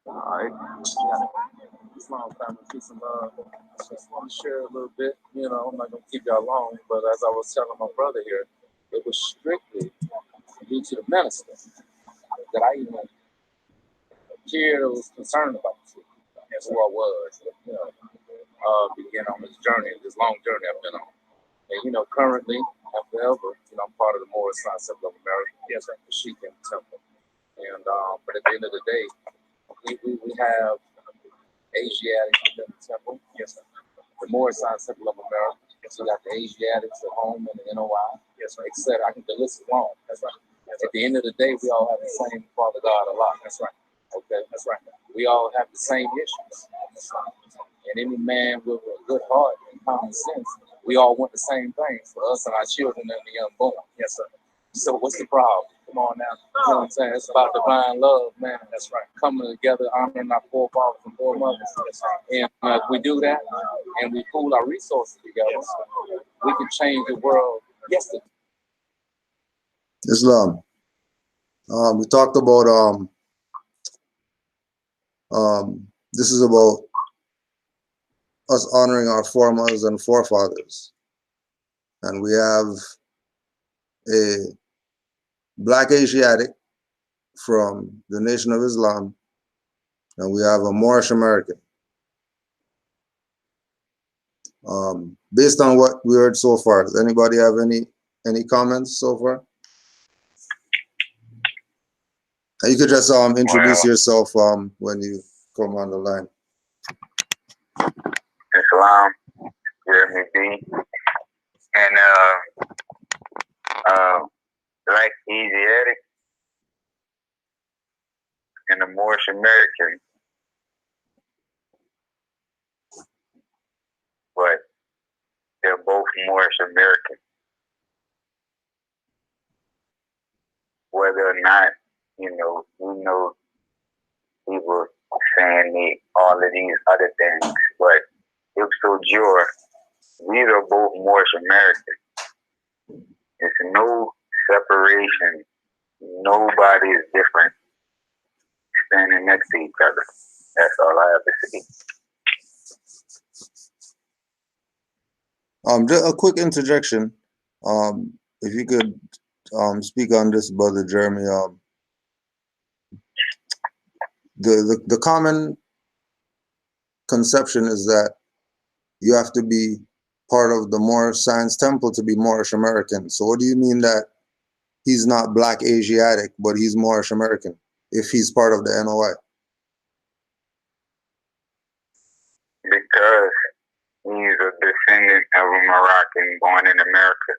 All right. Yeah. Islam family, peace and love. Just want to share a little bit. You know, I'm not going to keep y'all long, but as I was telling my brother here, it was strictly due to the minister that I even cared or was concerned about the truth. That's who I was, you know, began on this journey, this long journey I've been on. And, you know, currently and forever, you know, I'm part of the Moorish Science Temple of America. Yes, sir. The Sheikh in the Temple. And, but at the end of the day, we have Asiatics within the temple. Yes, sir. The Moorish Science Temple of America. Yes, so we got the Asiatics at home and the NOI. Yes, sir. Etc. I can the list is long. That's right. At the end of the day, we all have the same Father God, Allah. That's right. Okay, that's right. We all have the same issues. That's right. And any man with a good heart and common sense, we all want the same things for us and our children and the unborn. Yes, sir. So what's the problem? Come on now. You know what I'm saying? It's about divine love, man. That's right. Coming together, honoring our forefathers and foremothers. And if we do that and we pool our resources together, we can change the world yesterday. Islam. We talked about this is about us honoring our foremothers and forefathers, and we have a Black Asiatic from the Nation of Islam, and we have a Moorish American. Based on what we heard so far, does anybody have any comments so far? And you could just introduce yourself when you come on the line. Islam, Jeremy B. And Black Asiatic and the Moorish American. But they're both Moorish American. Whether or not, you know, we know people saying all of these other things, but if so jure, these are both Moorish American. There's no separation. Nobody is different. Standing next to each other. That's all I have to say. Just a quick interjection. If you could speak on this, Brother Jeremy. The common conception is that you have to be part of the Moorish Science Temple to be Moorish American. So what do you mean that he's not Black Asiatic, but he's Moorish American if he's part of the NOI? Because he's a descendant of a Moroccan born in America.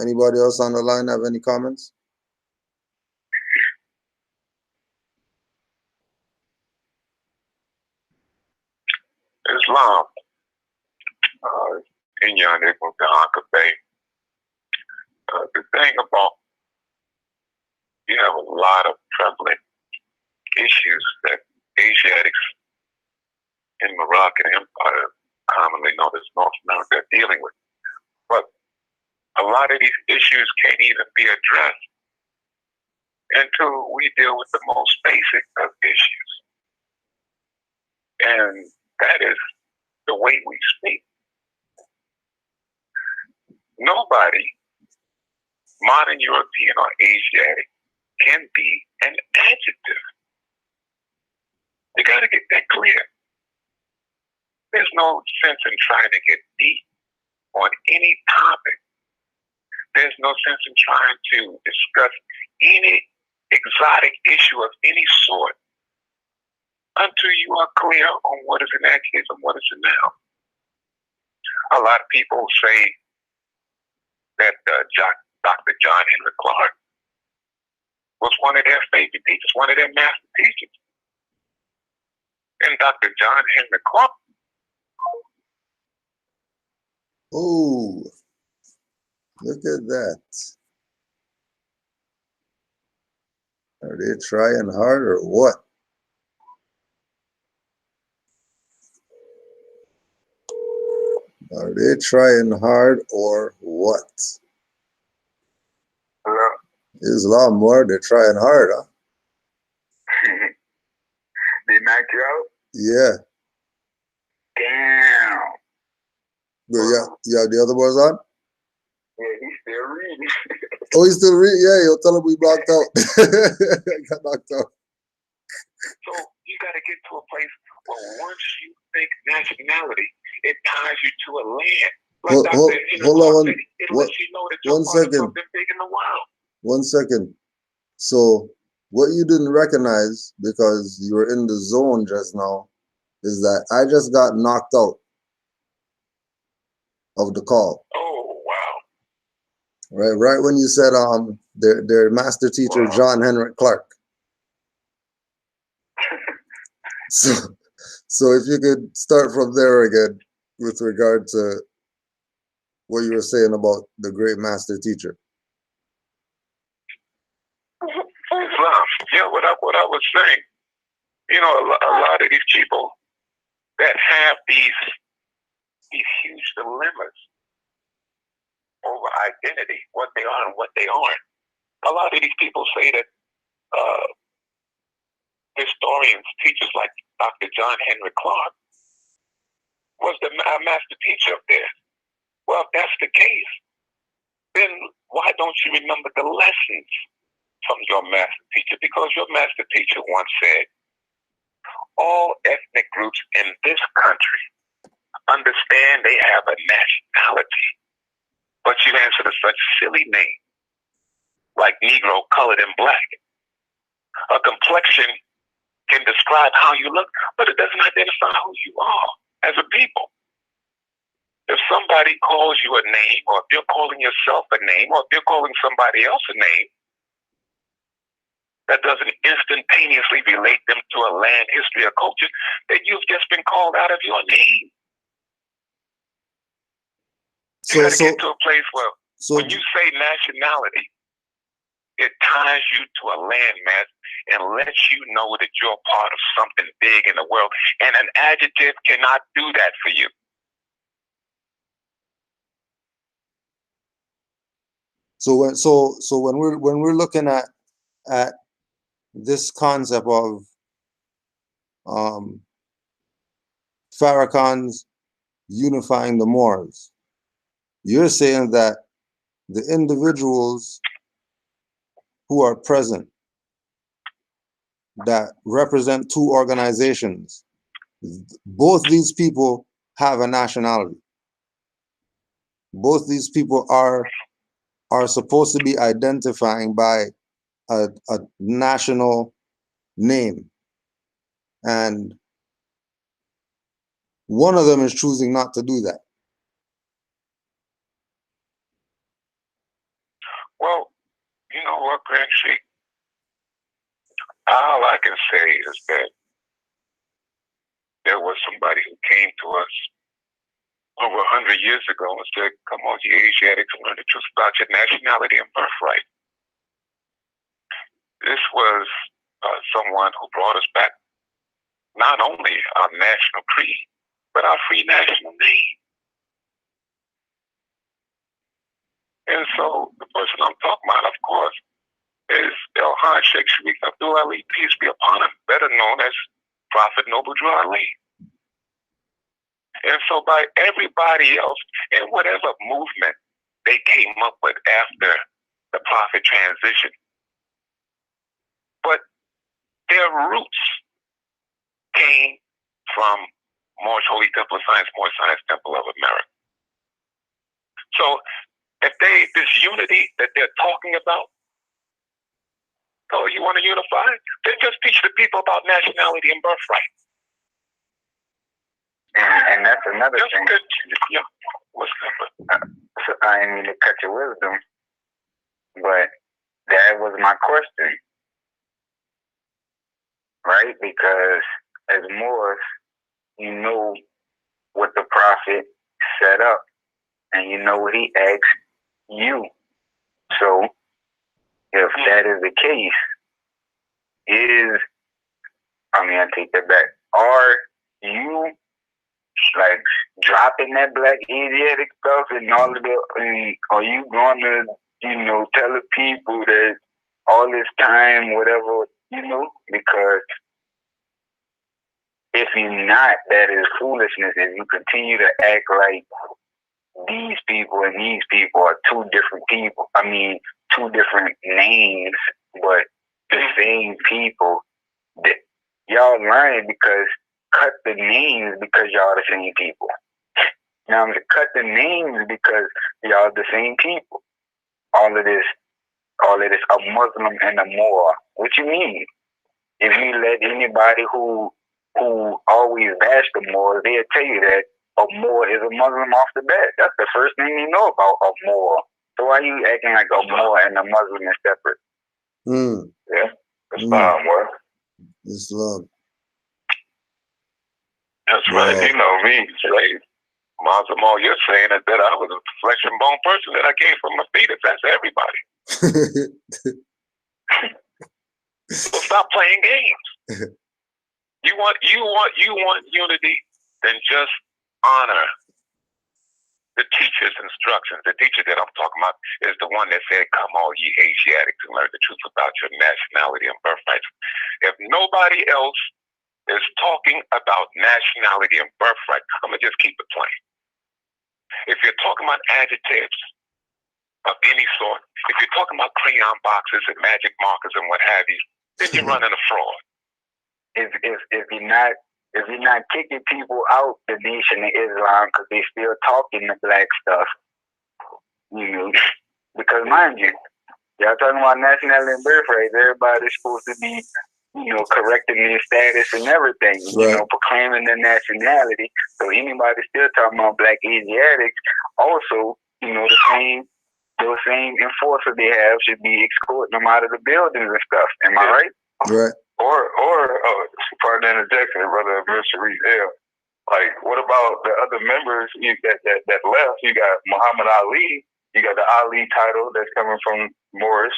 Anybody else on the line have any comments? Islam, Kenyan able to Bay. The thing about, you have a lot of prevalent issues that Asiatics in Moroccan Empire, commonly known as North America, are dealing with. But a lot of these issues can't even be addressed until we deal with the most basic of issues. And that is the way we speak. Nobody, modern European or Asiatic, can be an adjective. You got to get that clear. There's no sense in trying to get deep on any topic. There's no sense in trying to discuss any exotic issue of any sort until you are clear on what is an adjective and what is a noun. A lot of people say that Dr. John Henry Clark was one of their favorite teachers, one of their master teachers. And Dr. John Henry Clark. Oh, look at that. Are they trying hard or what? Are they trying hard or what? Hello? There's a lot more. They're trying hard, huh? They knocked you out? Yeah. Damn. But you have the other boys on? Yeah, he's still reading. Oh, he's still reading? Yeah, you'll tell him we blocked out. Got knocked out. So you got to get to a place where once you think nationality, it ties you to a land. Like Hold on it lets you know that you're part of something big in the world. 1 second. So what you didn't recognize because you were in the zone just now is that I just got knocked out of the call. Oh wow! Right when you said their master teacher John Henrik Clark. So if you could start from there again with regard to what you were saying about the great master teacher. Islam. Yeah, what I was saying. You know, a lot of these people that have these huge dilemmas over identity, what they are and what they aren't. A lot of these people say that historians, teachers like Dr. John Henry Clark was the master teacher up there. Well, if that's the case, then why don't you remember the lessons from your master teacher? Because your master teacher once said, all ethnic groups in this country understand they have a nationality, but you answer to such silly names like Negro, colored, and black. A complexion can describe how you look, but it doesn't identify who you are as a people. If somebody calls you a name, or if you're calling yourself a name, or if you're calling somebody else a name, that doesn't instantaneously relate them to a land, history, or culture, then you've just been called out of your name. You got to get to a place where when you say nationality, it ties you to a landmass and lets you know that you're part of something big in the world. And an adjective cannot do that for you. So when we're looking at this concept of Farrakhan's unifying the Moors, you're saying that the individuals who are present that represent two organizations, both these people have a nationality. Both these people are supposed to be identifying by a national name, and one of them is choosing not to do that. Well, you know what, Grand Sheik? All I can say is that there was somebody who came to us over 100 years ago and said, come on, you Asiatics, learn the truth about your nationality and birthright. This was someone who brought us back not only our national creed, but our free national name. And so the person I'm talking about, of course, is El-Haj Sheikh Sharif Abdul Ali, peace be upon him, better known as Prophet Noble Drew Ali. And so by everybody else, in whatever movement they came up with after the Prophet transition, but their roots came from Moorish Holy Temple of Science, Moorish Science Temple of America. So if this unity that they're talking about, oh, you want to unify? Then just teach the people about nationality and birthright. And that's another thing. Yeah. What's that? So I didn't mean to cut your wisdom, but that was my question, right? Because as Moors, you know what the Prophet set up, and you know what he asked you. So if that is the case, I take that back. Are you Like dropping that black Asiatic stuff and all of the, and are you gonna, tell the people that all this time, whatever, because if you're not, that is foolishness. If you continue to act like these people and these people are two different people, I mean, two different names, but the same people, that y'all learn because cut the names because y'all the same people. Now I'm gonna cut the names because y'all the same people. All of this, a Muslim and a Moor. What you mean? If you let anybody who always bash the Moors, they'll tell you that a Moor is a Muslim off the bat. That's the first thing you know about a Moor. So why are you acting like a Moor and a Muslim is separate? Yeah, Islam, what? Islam. That's right. You know me, right? Muslim, all you're saying is that I was a flesh and bone person, that I came from a fetus. That's everybody. So stop playing games. You want unity, then just honor the teacher's instructions. The teacher that I'm talking about is the one that said, "Come all ye Asiatics and learn the truth about your nationality and birthright." If nobody else is talking about nationality and birthright, I'm gonna just keep it plain. If you're talking about adjectives of any sort, if you're talking about crayon boxes and magic markers and what have you, then you're running a fraud. If you're not kicking people out the Nation of Islam because they still talking the black stuff, because mind you, y'all talking about nationality and birthright, everybody's supposed to be, correcting their status and everything, proclaiming their nationality. So anybody still talking about black Asiatics, also, those same enforcer they have should be escorting them out of the buildings and stuff. Am I right? Right. Or pardon the interjection, brother Sharif L. Like, what about the other members that left? You got Muhammad Ali. You got the Ali title that's coming from Moorish.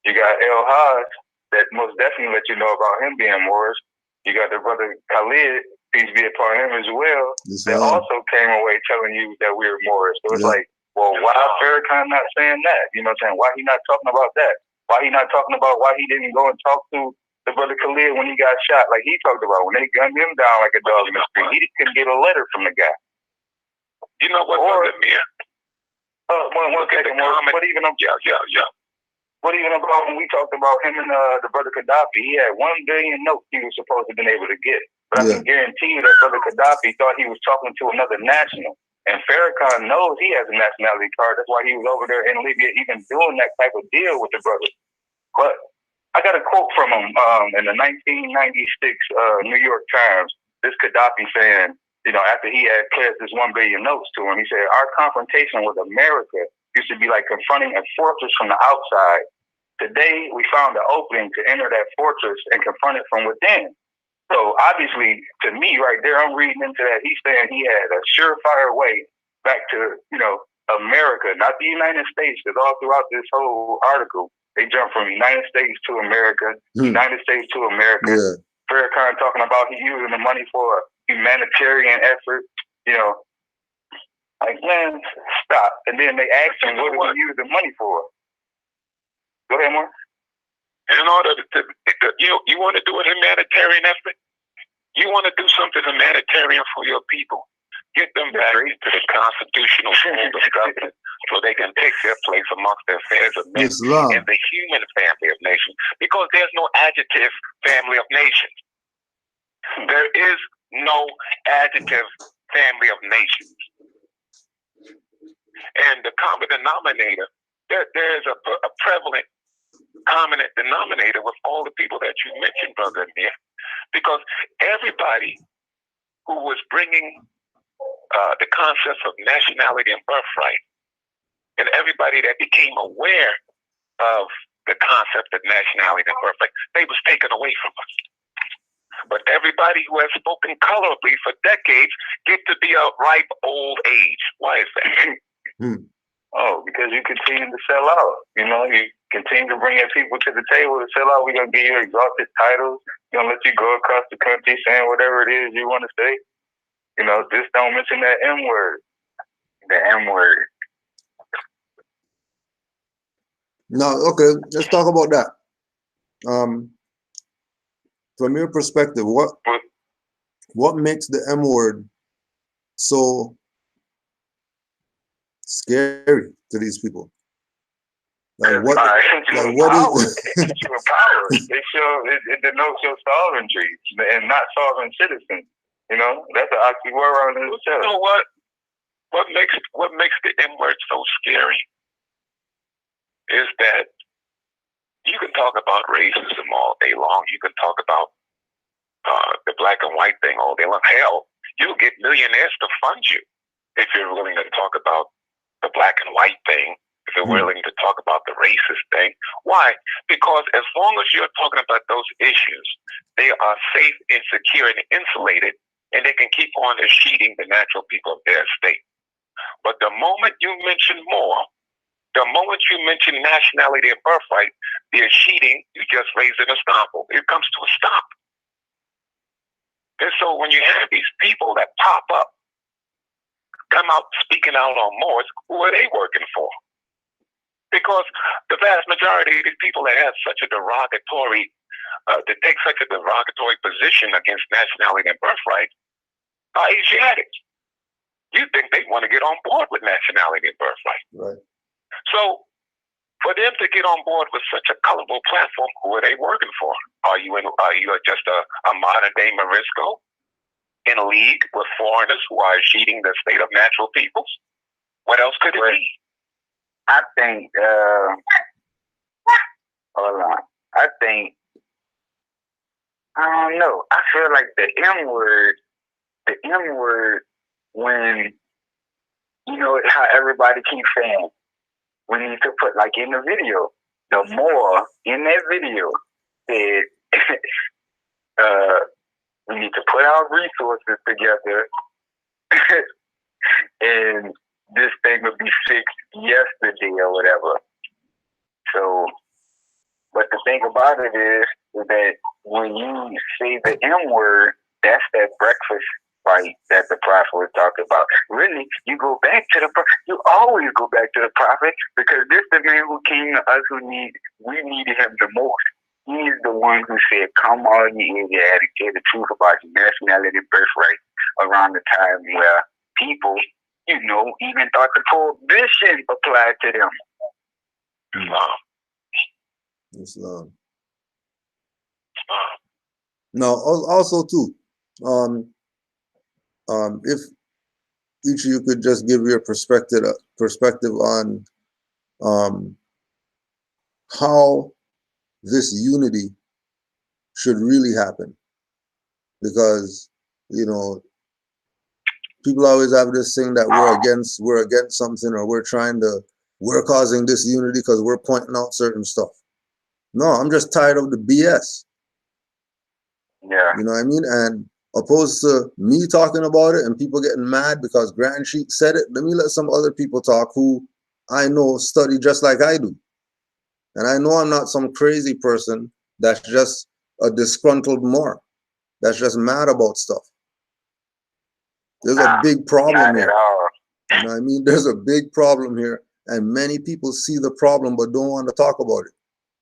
You got El Haj that most definitely let you know about him being Moorish. You got the brother Khalid, peace be upon him as well, that also came away telling you that we were Moorish. So it's like, well, why Farrakhan not saying that? You know what I'm saying? Why he not talking about that? Why he not talking about why he didn't go and talk to the brother Khalid when he got shot, like he talked about, when they gunned him down like a dog in the street? He couldn't get a letter from the guy. You know what, brother Amir? One second, what even What even about when we talked about him and the brother Gaddafi? He had 1 billion notes he was supposed to have been able to get. But I can guarantee you that brother Gaddafi thought he was talking to another national. And Farrakhan knows he has a nationality card. That's why he was over there in Libya even doing that type of deal with the brother. But I got a quote from him in the 1996 New York Times. This Gaddafi saying, after he had pledged his 1 billion notes to him, he said, "Our confrontation with America used to be like confronting a fortress from the outside. Today, we found an opening to enter that fortress and confront it from within." So obviously, to me right there, I'm reading into that. He's saying he had a surefire way back to, America, not the United States, because all throughout this whole article, they jump from United States to America, United States to America. Yeah. Farrakhan talking about he using the money for a humanitarian effort, Like, man, stop. And then they ask him, what do you use the money for? Go ahead, Mark. In order to you want to do a humanitarian effort? You want to do something humanitarian for your people? Get them back into the constitutional form of government so they can take their place amongst the affairs of men in the human family of nations. Because there's no adjective family of nations. There is no adjective family of nations. And the common denominator, there's a prevalent common denominator with all the people that you mentioned, Brother Amir, because everybody who was bringing the concepts of nationality and birthright, and everybody that became aware of the concept of nationality and birthright, they was taken away from us. But everybody who has spoken colorably for decades get to be a ripe old age. Why is that? Oh, because you continue to sell out. You continue to bring in people to the table to sell out. We're going to give you exalted titles. We're going to let you go across the country saying whatever it is you want to say. You know, just don't mention that M word. The M word. Now, okay, let's talk about that. From your perspective, what makes the M word so scary to these people? Like what? Like what is? It gives you a power. It denotes your sovereignty and not sovereign citizen. You know, that's an oxymoron in itself. You know what? What makes the M word so scary is that you can talk about racism all day long. You can talk about the black and white thing all day long. Hell, you'll get millionaires to fund you if you're willing to talk about the black and white thing, if you're willing to talk about the racist thing. Why? Because as long as you're talking about those issues, they are safe and secure and insulated, and they can keep on cheating the natural people of their state. But the moment you mention more, the moment you mention nationality and birthright, they're cheating, you just raise an estoppel. It comes to a stop. And so when you have these people that pop up, come out speaking out on Moors, who are they working for? Because the vast majority of these people that have such a derogatory, that take such a derogatory position against nationality and birthright are Asiatics. You think they want to get on board with nationality and birthright. Right. So for them to get on board with such a colorful platform, who are they working for? Are you just a modern day Morisco in a league with foreigners who are cheating the state of natural peoples? What else could it be? I think, hold on. I don't know. I feel like the M word, when, you know, how everybody keeps saying, we need to put, like in the video, the more in that video said, we need to put our resources together and this thing will be fixed yesterday or whatever. So, but the thing about it is that when you say the M word, that's that breakfast fight that the prophet was talking about. Really, you go back to the prophet. You always go back to the prophet because this is the man who came to us we needed him the most. He's the one who said, come all ye Asiatics, hear the truth about your nationality and birthright around the time where people, you know, even thought the prohibition applied to them. Islam. Now, also too, if each of you could just give your perspective on how this unity should really happen, because you know people always have this thing that we're against something, or we're causing disunity because we're pointing out certain stuff. No, I'm just tired of the BS. Yeah. You know what I mean? And opposed to me talking about it and people getting mad because Grand Sheik said it, let me let some other people talk who I know study just like I do. And I know I'm not some crazy person that's just a disgruntled Moor, that's just mad about stuff. There's a big problem here. You know what I mean? There's a big problem here, and many people see the problem but don't want to talk about it.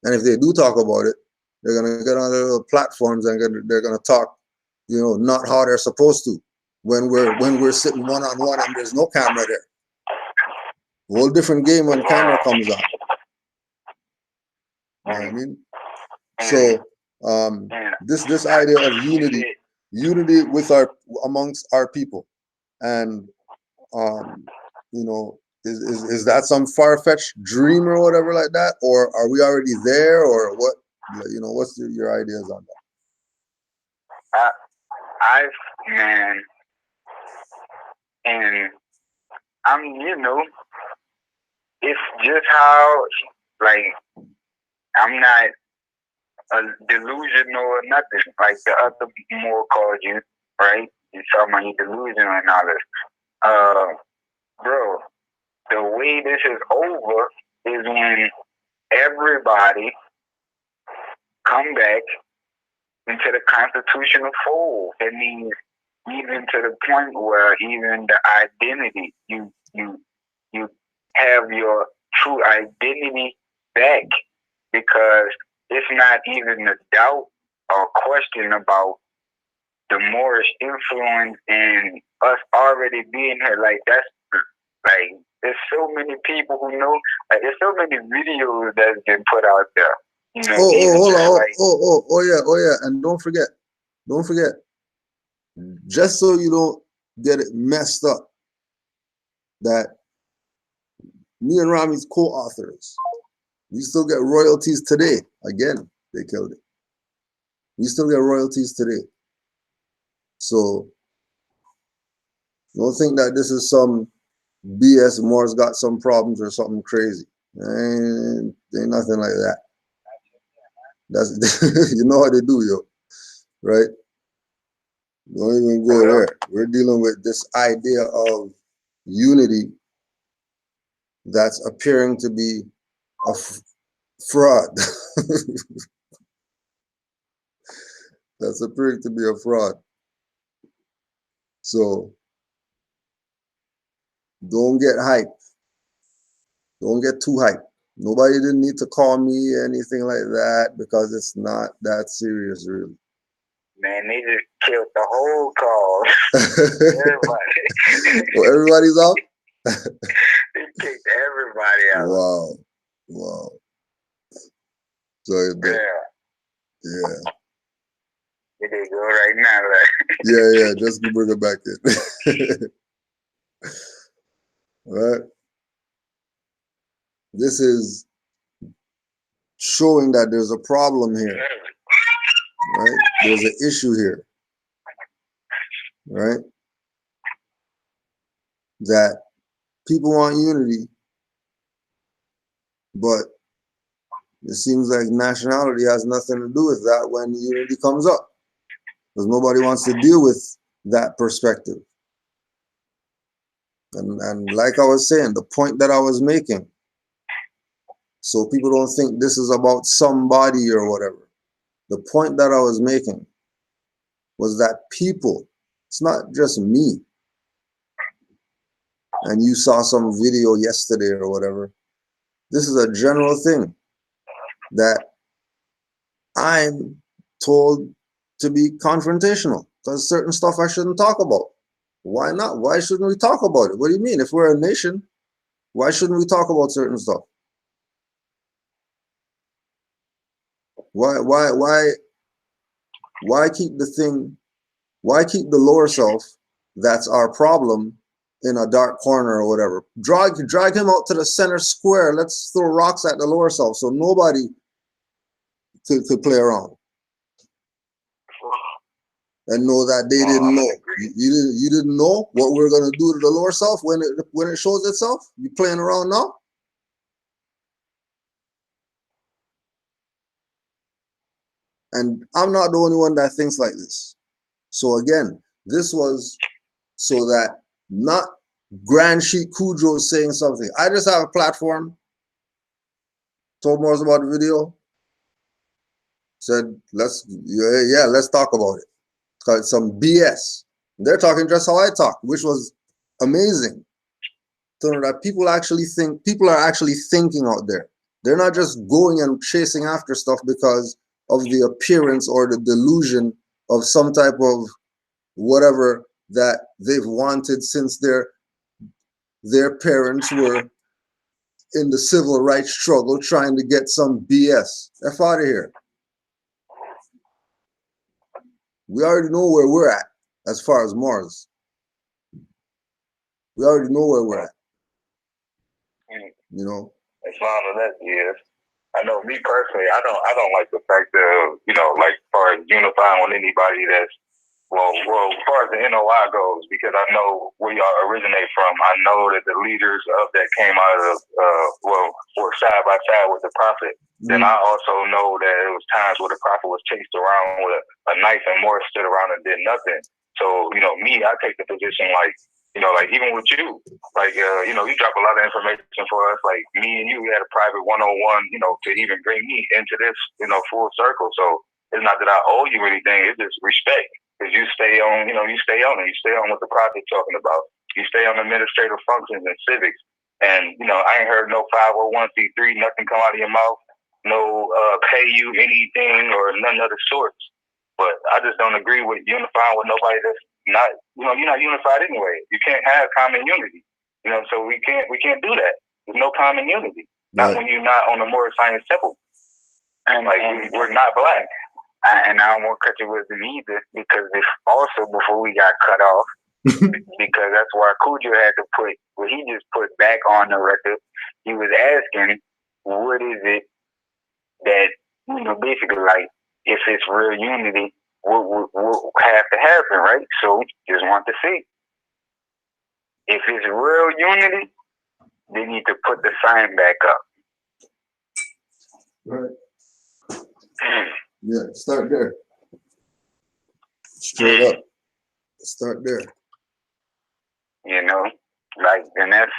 And if they do talk about it, they're gonna get on their platforms and they're gonna talk, you know, not how they're supposed to. When we're sitting one-on-one and there's no camera there. A whole different game when camera comes on. You know what I mean? So this idea of unity with amongst our people, and you know, is that some far-fetched dream or whatever like that, or are we already there, or what? You know, what's your ideas on that? And you know, it's just how, like, I'm not a delusional or nothing, like the other more called you, right? You talking about you delusional and all this. Bro, the way this is over is when everybody come back into the constitutional fold. That means even to the point where even the identity, you have your true identity back, because it's not even a doubt or question about the Moorish influence and us already being here. Like, that's like, there's so many people who know, like, there's so many videos that's been put out there. You know, hold on. Oh yeah. And don't forget, just so you don't get it messed up, that me and Rami's co-authors, we still get royalties today. Again, they killed it. We still get royalties today. So don't think that this is some BS. Moore's got some problems or something crazy. Ain't nothing like that. That's you know how they do, yo, right? Don't even go there. We're dealing with this idea of unity that's appearing to be a fraud. That's appearing to be a fraud. So don't get hyped. Don't get too hyped. Nobody didn't need to call me anything like that, because it's not that serious, really. Man, they just killed the whole call. Everybody. Well, everybody's out? They kicked everybody out. Wow. So yeah. They did go right now, like. Yeah, just to bring it back in. Right? This is showing that there's a problem here. Right? There's an issue here. Right? That people want unity, but it seems like nationality has nothing to do with that when unity comes up, because nobody wants to deal with that perspective. And like I was saying, the point that I was making, so people don't think this is about somebody or whatever. The point that I was making was that people, it's not just me. And you saw some video yesterday or whatever. This is a general thing that I'm told to be confrontational, because certain stuff I shouldn't talk about. Why not? Why shouldn't we talk about it? What do you mean? If we're a nation, why shouldn't we talk about certain stuff? Why keep the thing, why keep the lower self that's our problem in a dark corner or whatever? Drag him out to the center square. Let's throw rocks at the lower self so nobody could play around and know that they didn't know. You didn't know what we're gonna do to the lower self when it shows itself. You playing around now? And I'm not the only one that thinks like this. So again, this was so that not Grand Sheik Cujo is saying something. I just have a platform, told Morris about the video, said, let's talk about it. It's some BS. They're talking just how I talk, which was amazing. So that people are actually thinking out there. They're not just going and chasing after stuff because of the appearance or the delusion of some type of whatever that they've wanted since their parents were in the civil rights struggle trying to get some BS. F out of here. We already know where we're at as far as Mars. We already know where we're at. You know? As long as that is. I know me personally, I don't like the fact of, like, as far as unifying with anybody that's, well, as far as the NOI goes, because I know where y'all originate from. I know that the leaders of that came out of, were side by side with the prophet. Then I also know that it was times where the prophet was chased around with a knife and more stood around and did nothing. So, me, I take the position like, like even with you, like, you drop a lot of information for us. Like me and you, we had a private one-on-one, to even bring me into this, full circle. So it's not that I owe you anything. It's just respect. Because you stay on, you stay on it. You stay on what the prophet's talking about. You stay on administrative functions and civics. And, I ain't heard no 501c3, nothing come out of your mouth, no pay you anything or none of the sorts. But I just don't agree with unifying with nobody that's not, you're not unified anyway. You can't have common unity. So we can't do that. There's no common unity. Not when you're not on the Moorish Science Temple. And we're not black. And I don't want to cut you with them either, because before we got cut off, because that's why Cujo had to put what he just put back on the record. He was asking, what is it that, basically, like, if it's real unity, what have to happen, right? So just want to see. If it's real unity, they need to put the sign back up. Right. Yeah, start there. Straight up. Start there. And that's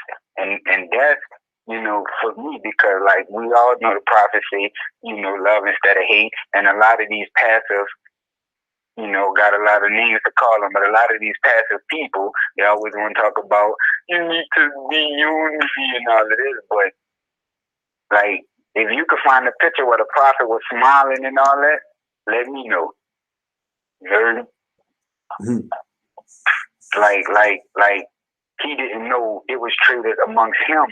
for me, because like we all know the prophecy, love instead of hate, and a lot of these passive, got a lot of names to call them, but a lot of these passive people, they always want to talk about you need to be unity and all of this, but like if you could find a picture where the prophet was smiling and all that, let me know. You heard? Mm-hmm. Like he didn't know it was traded amongst him.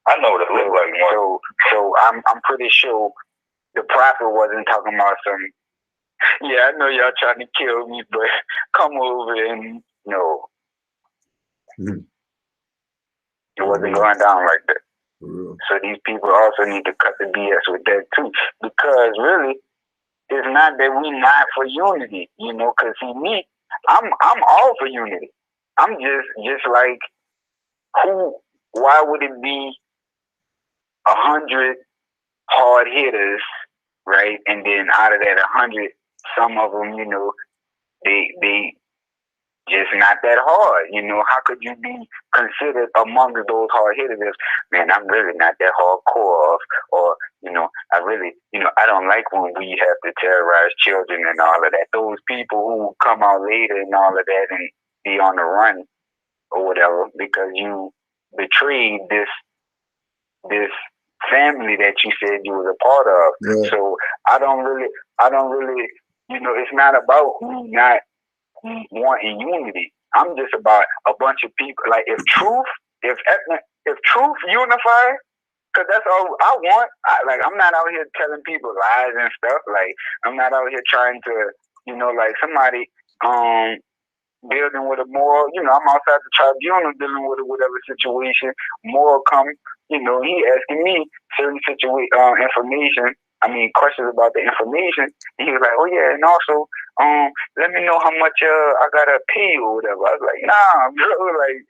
I know what it looked like. So I'm pretty sure the prophet wasn't talking about some. Yeah, I know y'all trying to kill me, but come over and no. Mm-hmm. It wasn't going down like that. Mm-hmm. So these people also need to cut the BS with that too, because really, it's not that we not for unity, because me, I'm all for unity. I'm just like, why would it be 100 hard hitters, right? And then out of that 100, some of them, they just not that hard. How could you be considered among those hard hitters? Man, I'm really not that hardcore, or I really, I don't like when we have to terrorize children and all of that. Those people who come out later and all of that and be on the run or whatever because you betrayed this family that you said you was a part of. Yeah. So I don't really, it's not about me not wanting unity. I'm just about a bunch of people. Like if truth unified, because that's all I want. I'm not out here telling people lies and stuff. Like I'm not out here trying to, like somebody building with a moral. I'm outside the tribunal dealing with whatever situation. Moral come. He asking me certain information. Questions about the information. And he was like, oh yeah, and also, let me know how much I gotta pay you or whatever. I was like, nah, bro, like,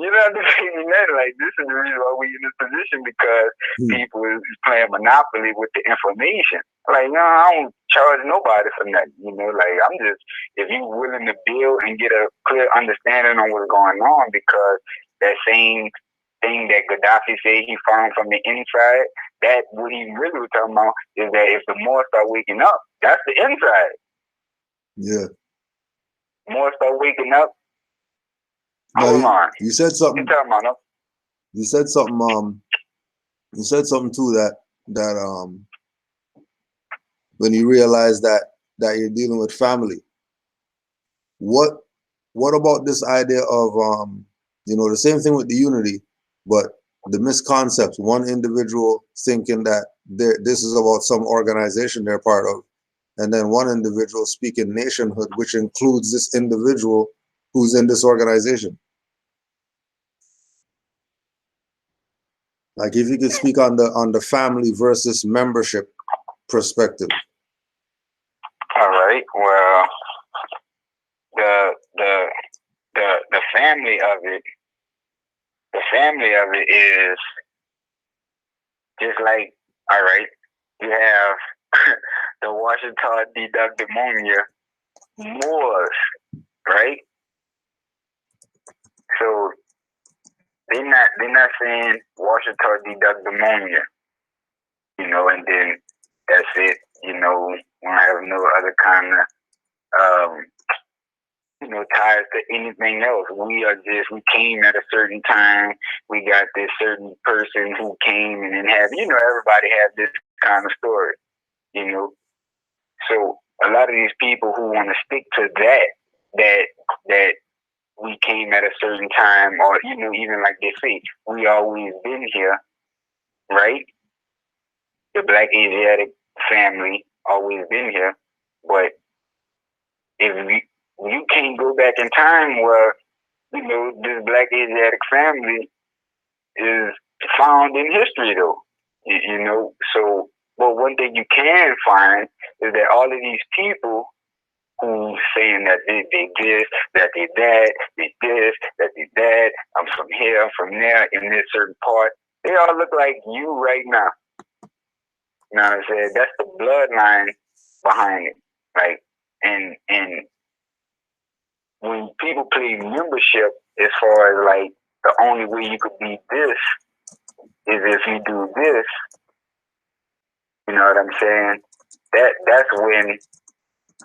you don't have to pay me nothing. Like, this is the reason why we in this position, because people is playing monopoly with the information. Like, no, I don't charge nobody for nothing. Like, I'm just, if you willing to build and get a clear understanding on what's going on, because that same thing that Gaddafi said he found from the inside, that what he really was talking about is that if the Moors start waking up, that's the inside. Yeah. Moors start waking up. No, Hold on. You said something. You said something. You said something too that when you realize that you're dealing with family, what about this idea of the same thing with the unity, but the misconcepts? One individual thinking that this is about some organization they're part of, and then one individual speaking nationhood, which includes this individual who's in this organization. Like if you could speak on the family versus membership perspective. All right. Well, the family of it, is just like, all right, you have the Washington deductimonia Moors, right? So they're not saying Washington deductimonia, and then that's it, We don't have no other kind of ties to anything else. We came at a certain time. We got this certain person who came and then everybody had this kind of story, So a lot of these people who want to stick to that we came at a certain time, or, even like they say, we always been here, right? The Black Asiatic family always been here, but if you can't go back in time where, this Black Asiatic family is found in history, though, so, but one thing you can find is that all of these people who saying that they this, that they that, they this, that they that, I'm from here, I'm from there, in this certain part, they all look like you right now. You know what I'm saying? That's the bloodline behind it. Like, and when people play membership, as far as like the only way you could be this is if you do this, you know what I'm saying? That's when,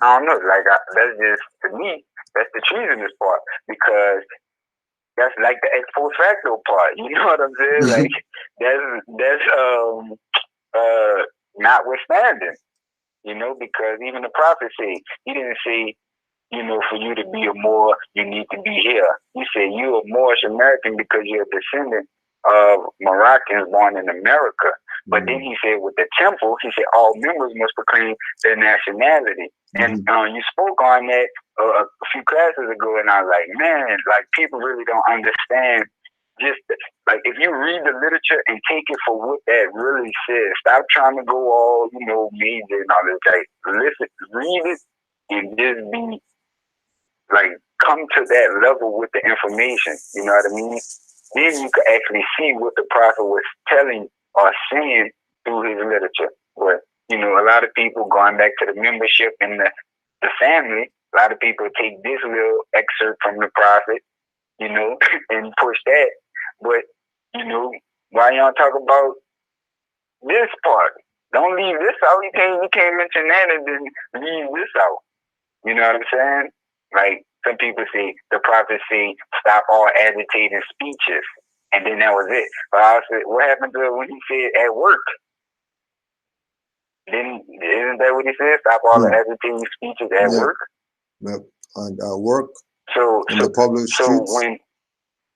I don't know, like that's just, to me, that's the treasonous part, because that's like the ex post facto part. You know what I'm saying? Like that's notwithstanding, because even the prophet said, he didn't say, for you to be a Moor, you need to be here. He said you're a Moorish American because you're a descendant of Moroccans born in America. But then he said with the temple, he said all members must proclaim their nationality. And you spoke on that a few classes ago, and I was like, man, like people really don't understand. Just like if you read the literature and take it for what that really says, stop trying to go all major and all this. Like listen, read it, and just be like come to that level with the information. You know what I mean? Then you could actually see what the prophet was telling or saying through his literature. But a lot of people going back to the membership and the family. A lot of people take this little excerpt from the prophet, and push that. But why y'all talk about this part? Don't leave this out. You can't mention that and then leave this out. You know what I'm saying? Like some people say, the prophet say, stop all agitating speeches, and then that was it. But I said, what happened to when he said at work? Then isn't that what he said? Stop all the agitating speeches at work. Yep. And work. So in the public streets. So when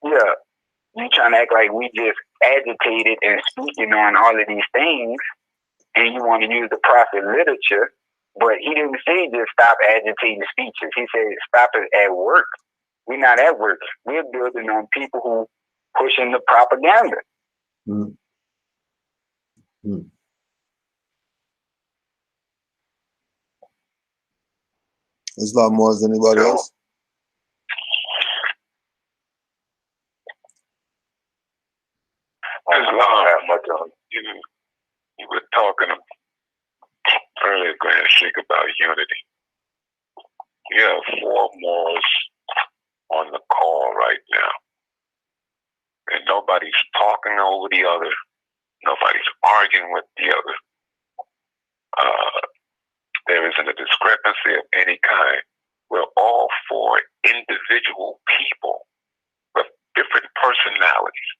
you trying to act like we just agitated and speaking on all of these things, and you want to use the prophet literature, but he didn't say just stop agitating speeches. He said stop it at work. We're not at work. We're building on people who pushing the propaganda. Islam more than anybody else? Islam, you were talking earlier, Grand Sheikh, about unity. You have 4 Moors on the call right now, and nobody's talking over the other. Nobody's arguing with the other. There isn't a discrepancy of any kind. We're all 4 individual people with different personalities.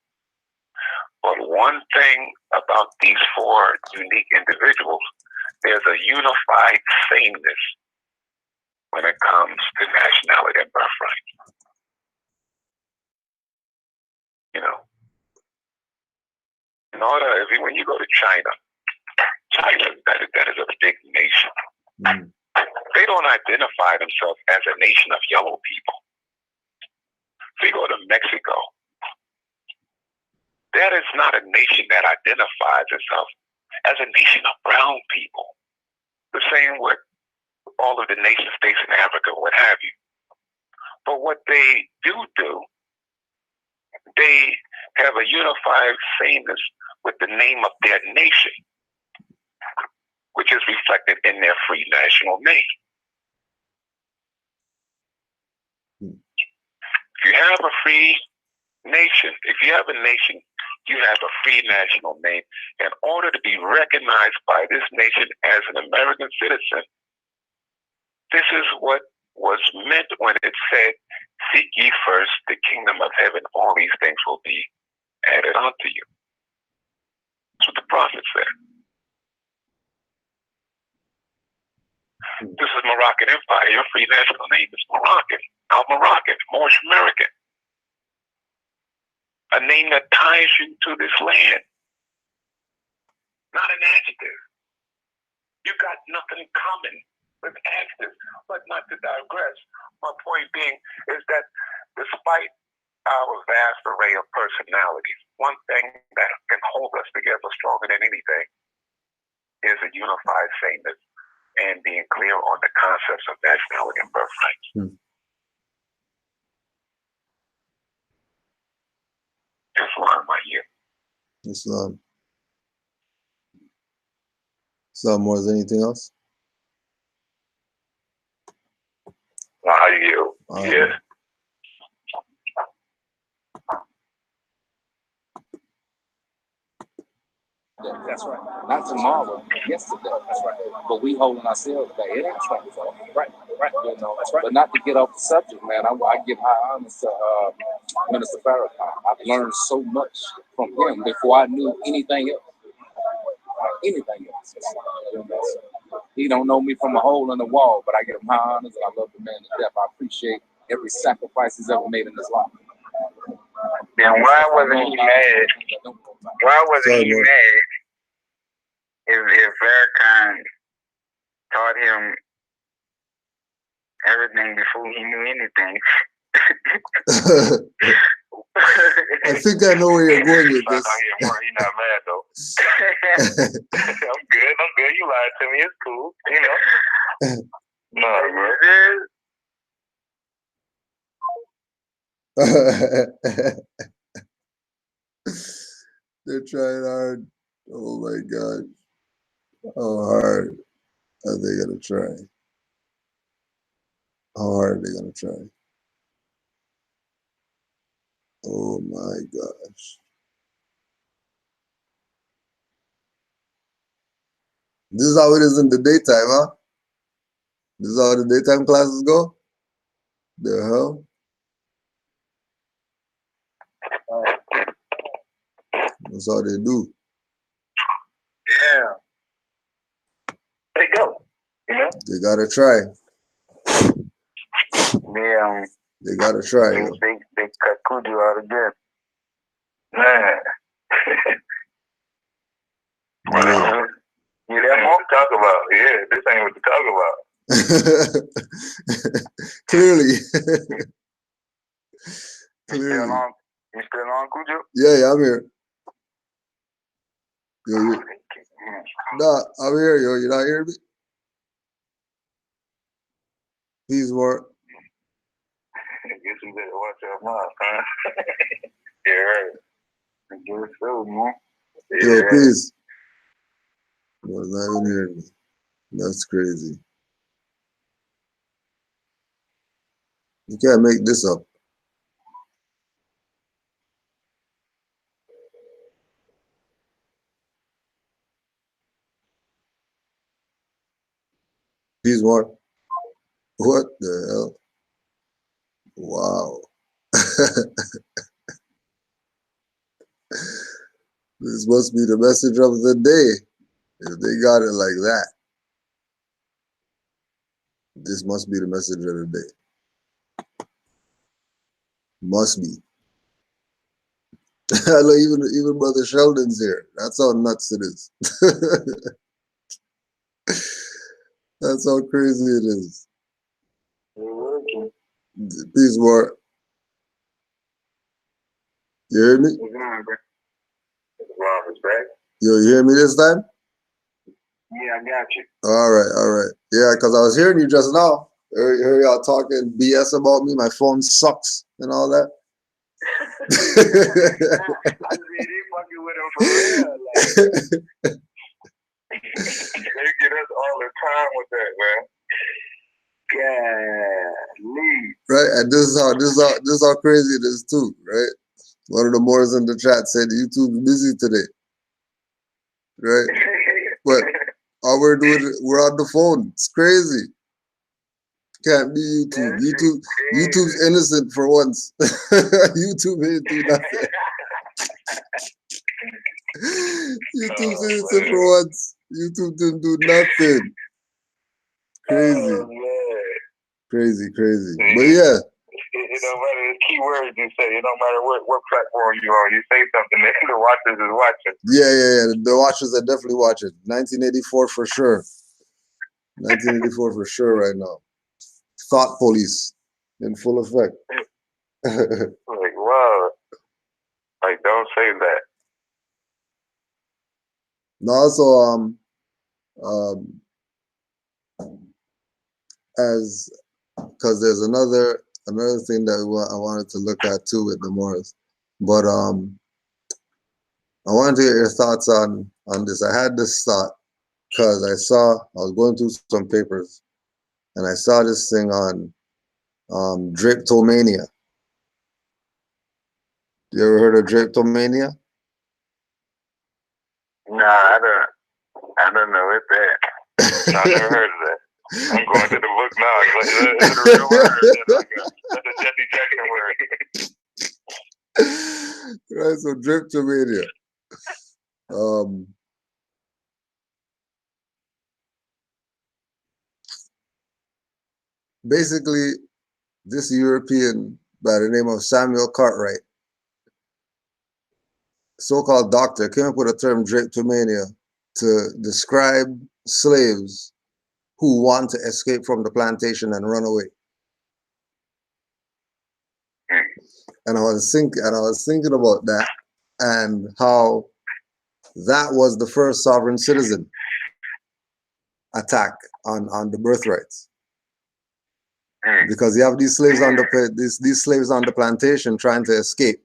But one thing about these 4 unique individuals, there's a unified sameness when it comes to nationality and birthright. When you go to China, that is a big nation. They don't identify themselves as a nation of yellow people. If you go to Mexico, that is not a nation that identifies itself as a nation of brown people. The same with all of the nation states in Africa, what have you. But what they do, they have a unified sameness with the name of their nation, which is reflected in their free national name. If you have a free nation, if you have a nation, you have a free national name. In order to be recognized by this nation as an American citizen, this is what was meant when it said, seek ye first the kingdom of heaven. All these things will be added unto you. That's what the prophet said. This is Moroccan Empire. Your free national name is Moroccan. Al-Moroccan, Moorish American. A name that ties you to this land. Not an adjective. You got nothing in common with adjectives. But not to digress, my point being is that despite our vast array of personalities, one thing that can hold us together stronger than anything is a unified sameness and being clear on the concepts of nationality and birthright. Islam, my year. Islam. Islam more than anything else? You? Yeah. That's right. Not tomorrow, yesterday. That's right. But we holding ourselves back. It ain't Trump. Right. You know, that's right. But not to get off the subject, man. I give high honors to Minister Farrakhan. I've learned so much from him before I knew anything else. You know, he don't know me from a hole in the wall, but I give him high honors and I love the man to death. I appreciate every sacrifice he's ever made in his life. Then why wasn't he mad? Why wasn't he mad if Farrakhan taught him everything before he knew anything? I think I know where you're going with this. You're not mad though. I'm good. You lied to me. It's cool. You know. No, bro. They're trying hard. Oh my God. How hard are they going to try? How hard are they going to try? Oh my gosh. This is how it is in the daytime, huh? This is how the daytime classes go? The hell? That's how they do. Yeah. They go. You know? They gotta try. They gotta try. They cut Kudu out again. Man. Yeah. You got more to talk about. Yeah, this ain't what to talk about. Clearly. Clearly. You still on, Kudu? Yeah, I'm here. Yo, nah, I'm here, yo. You not hearing me? Please, more. I guess you better watch your mouth, huh? Yeah, right. I guess so, man. Yo, please. Was not even hearing me. That's crazy. You can't make this up. Please, more. What the hell? Wow. This must be the message of the day. If they got it like that, this must be the message of the day. Must be. I know even Brother Sheldon's here. That's how nuts it is. That's how crazy it is. Peace, more. You hear me? Yo, you hear me this time? Yeah, I got you. All right. Yeah, because I was hearing you just now. I heard y'all talking BS about me. My phone sucks and all that. I just really fucking with him for real. Like, they get us all the time with that, man. God, leave. Right, and this is how crazy it is too, right? One of the Moors in the chat said YouTube's busy today, right? But all we're doing, we're on the phone. It's crazy. Can't be YouTube. YouTube's innocent for once. YouTube ain't do nothing. YouTube's innocent for once. YouTube didn't do nothing. Crazy. Crazy. But yeah. It don't matter the key words you say. It don't matter what platform you're on. You say something, the watchers is watching. Yeah. The watchers are definitely watching. 1984 for sure. 1984 for sure right now. Thought police in full effect. Like, wow. Like, don't say that. And also, as because there's another thing that I wanted to look at too with the Moors, but I wanted to get your thoughts on this. I had this thought because I was going through some papers and I saw this thing on drapetomania. You ever heard of drapetomania? Nah, I don't know what that. I never heard of that. I'm going to the book now. It's a real word. That's a Jesse Jackson word. Right, so drapetomania. Basically, this European by the name of Samuel Cartwright, so-called doctor, came up with a term drapetomania to describe slaves who want to escape from the plantation and run away. And I was thinking about that and how that was the first sovereign citizen attack on the birthrights. Because you have these slaves on these slaves on the plantation trying to escape,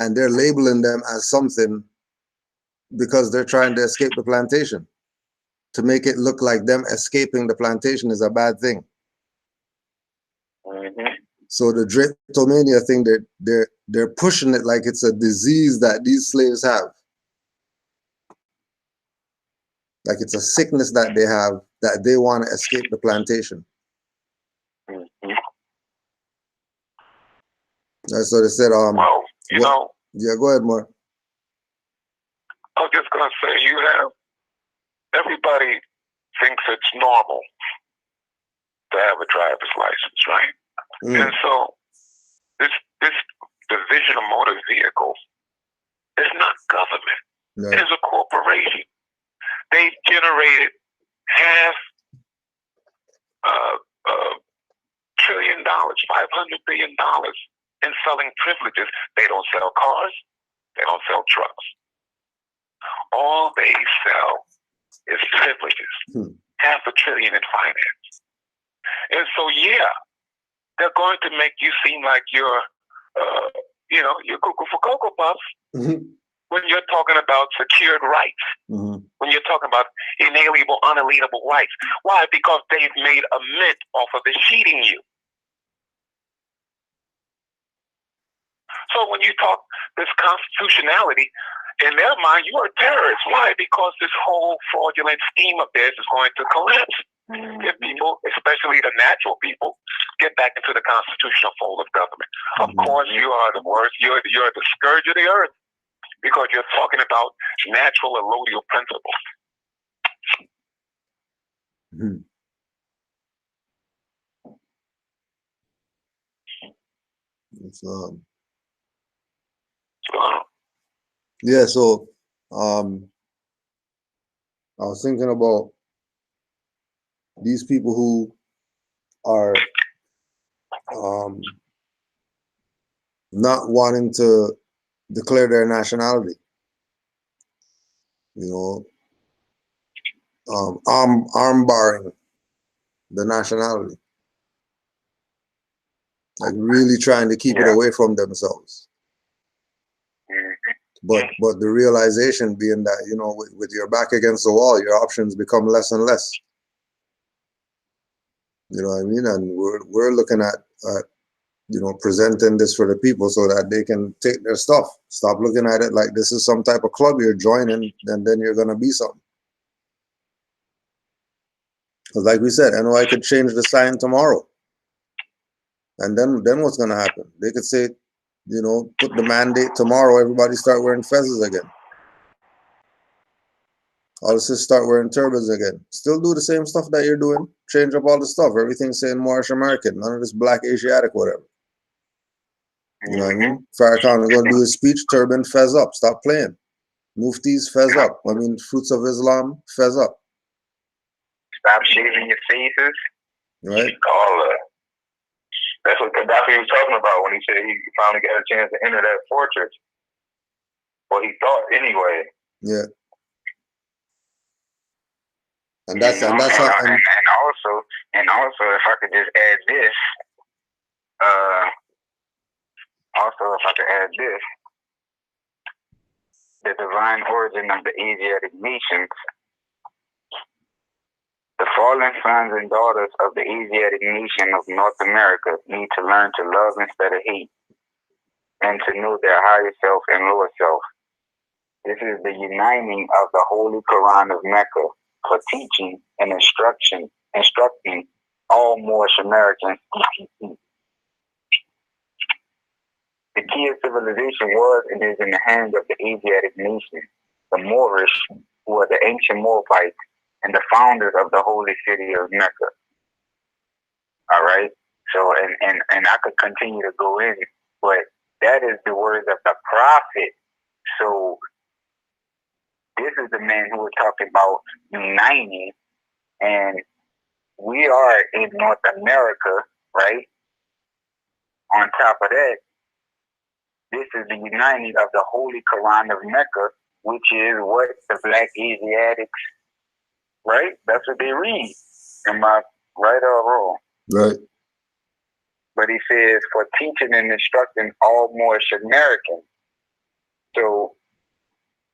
and they're labeling them as something because they're trying to escape the plantation, to make it look like them escaping the plantation is a bad thing. So the drapetomania thing, they're pushing it like it's a disease that these slaves have, like it's a sickness that they have that they want to escape the plantation. That's what they said. Well, you know. Yeah, go ahead, Mark. I was just gonna say, everybody thinks it's normal to have a driver's license, right? And so this division of motor vehicles is not government. No. It is a corporation. They've generated $500 billion, $500 billion in selling privileges. They don't sell cars. They don't sell trucks. All they sell is privileges. $500 billion in finance. And so, yeah, they're going to make you seem like you're cuckoo for Cocoa Puffs when you're talking about secured rights, when you're talking about inalienable, unalienable rights. Why? Because they've made a mint off of it cheating you. So when you talk this constitutionality, in their mind, you are a terrorist. Why? Because this whole fraudulent scheme of theirs is going to collapse. If people, especially the natural people, get back into the constitutional fold of government. Of course, you are the worst. You're the scourge of the earth because you're talking about natural allodial principles. Yeah, so I was thinking about these people who are not wanting to declare their nationality, arm barring the nationality, like really trying to keep it away from themselves. But the realization being that, with your back against the wall, your options become less and less. You know what I mean? And we're looking at presenting this for the people so that they can take their stuff. Stop looking at it like this is some type of club you're joining, and then you're going to be something. Because like we said, NOI could change the sign tomorrow. And then what's going to happen? They could say, put the mandate tomorrow, everybody start wearing fezzes again. All this is start wearing turbans again. Still do the same stuff that you're doing. Change up all the stuff. Everything saying Moorish American. None of this black Asiatic, whatever. You know what I mean? Farrakhan is going to do his speech, turban, fez up. Stop playing. Muftis, fez up. I mean, Fruits of Islam, fez up. Stop shaving your faces. Right. All that. That's what Gaddafi was talking about when he said he finally got a chance to enter that fortress. Well, he thought anyway. Yeah. And that's how. And also, if I could just add this, the divine origin of the Asiatic nations. The fallen sons and daughters of the Asiatic nation of North America need to learn to love instead of hate, and to know their higher self and lower self. This is the uniting of the Holy Quran of Mecca for teaching and instructing all Moorish Americans. The key of civilization was and is in the hands of the Asiatic nation, the Moorish, who are the ancient Moabites and the founders of the holy city of Mecca. All right? So, and I could continue to go in, but that is the words of the prophet. So, this is the man who was talking about uniting, and we are in North America, right? On top of that, this is the uniting of the Holy Quran of Mecca, which is what the Black Asiatics, right? That's what they read. Am I right or wrong? Right. But he says, for teaching and instructing all Moorish Americans. So,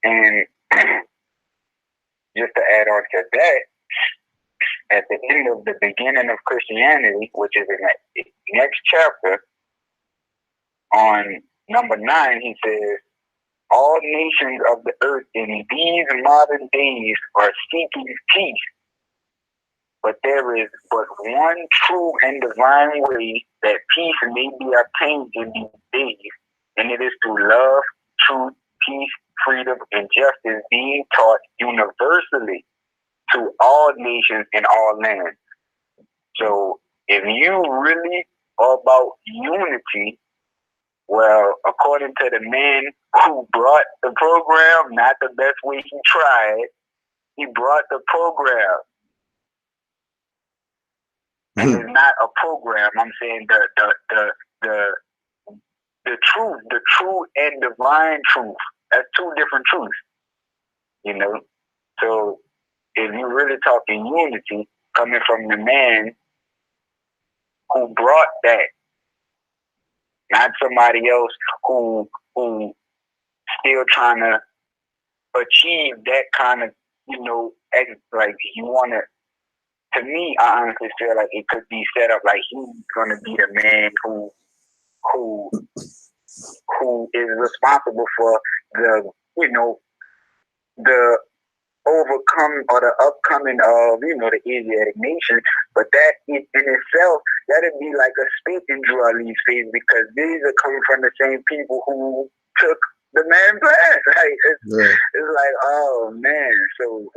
and just to add on to that, at the end of the beginning of Christianity, which is in the next chapter, on number 9, he says, all nations of the earth in these modern days are seeking peace, but there is but one true and divine way that peace may be obtained in these days, and it is through love, truth, peace, freedom, and justice being taught universally to all nations in all lands. So if you really are about unity, well, according to the man who brought the program, not the best way he tried, he brought the program. And it's not a program. I'm saying the truth, the true and divine truth. That's two different truths, you know. So if you really talking unity, coming from the man who brought that, not somebody else who still trying to achieve that kind of, you know, like you want to. To me, I honestly feel like it could be set up like he's gonna be the man who is responsible for the, you know, the overcome or the upcoming of, you know, the Asiatic nation. But that in itself, that'd be like a spit in Drew Ali's face, because these are coming from the same people who took the man plan. Like, it's like, oh man. So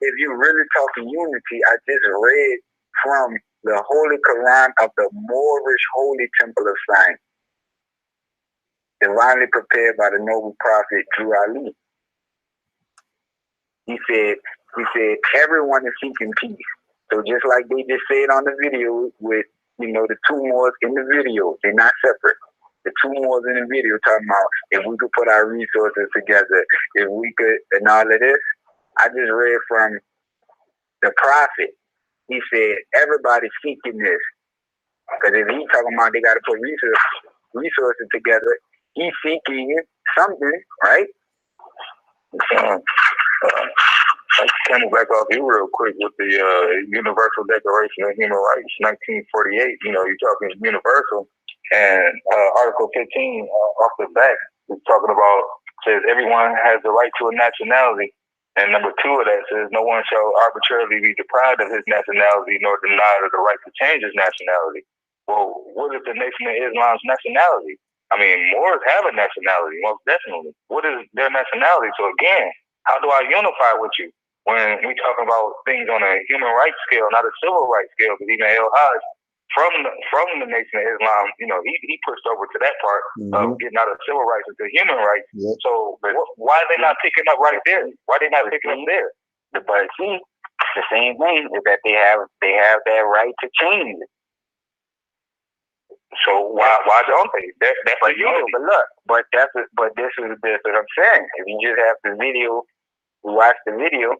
if you're really talking unity, I just read from the Holy Quran of the Moorish Holy Temple of Science, divinely prepared by the noble prophet Drew Ali. He said, everyone is seeking peace. So just like they just said on the video with, you know, the two Moors in the video, they're not separate. The two Moors in the video talking about if we could put our resources together, if we could, and all of this. I just read from the prophet. He said, everybody's seeking this. Because if he's talking about they got to put resources together, he's seeking something, right? Coming back off you real quick with the Universal Declaration of Human Rights, 1948. You know, you're talking universal, and Article 15 off the back is talking about, says everyone has the right to a nationality, and number 2 of that says no one shall arbitrarily be deprived of his nationality nor denied of the right to change his nationality. Well, what is the Nation of Islam's nationality? I mean, Moors have a nationality, most definitely. What is their nationality? So again, how do I unify with you when we talk about things on a human rights scale, not a civil rights scale? Because even El Hajj, from the Nation of Islam, you know, he pushed over to that part of getting out of civil rights into human rights. Yep. So why are they not picking up right there? Why are they not picking up there? But see, the same thing is that they have that right to change it. So why don't they? That's a unity. But look, but this is what I'm saying. If you just have the video, watch the video,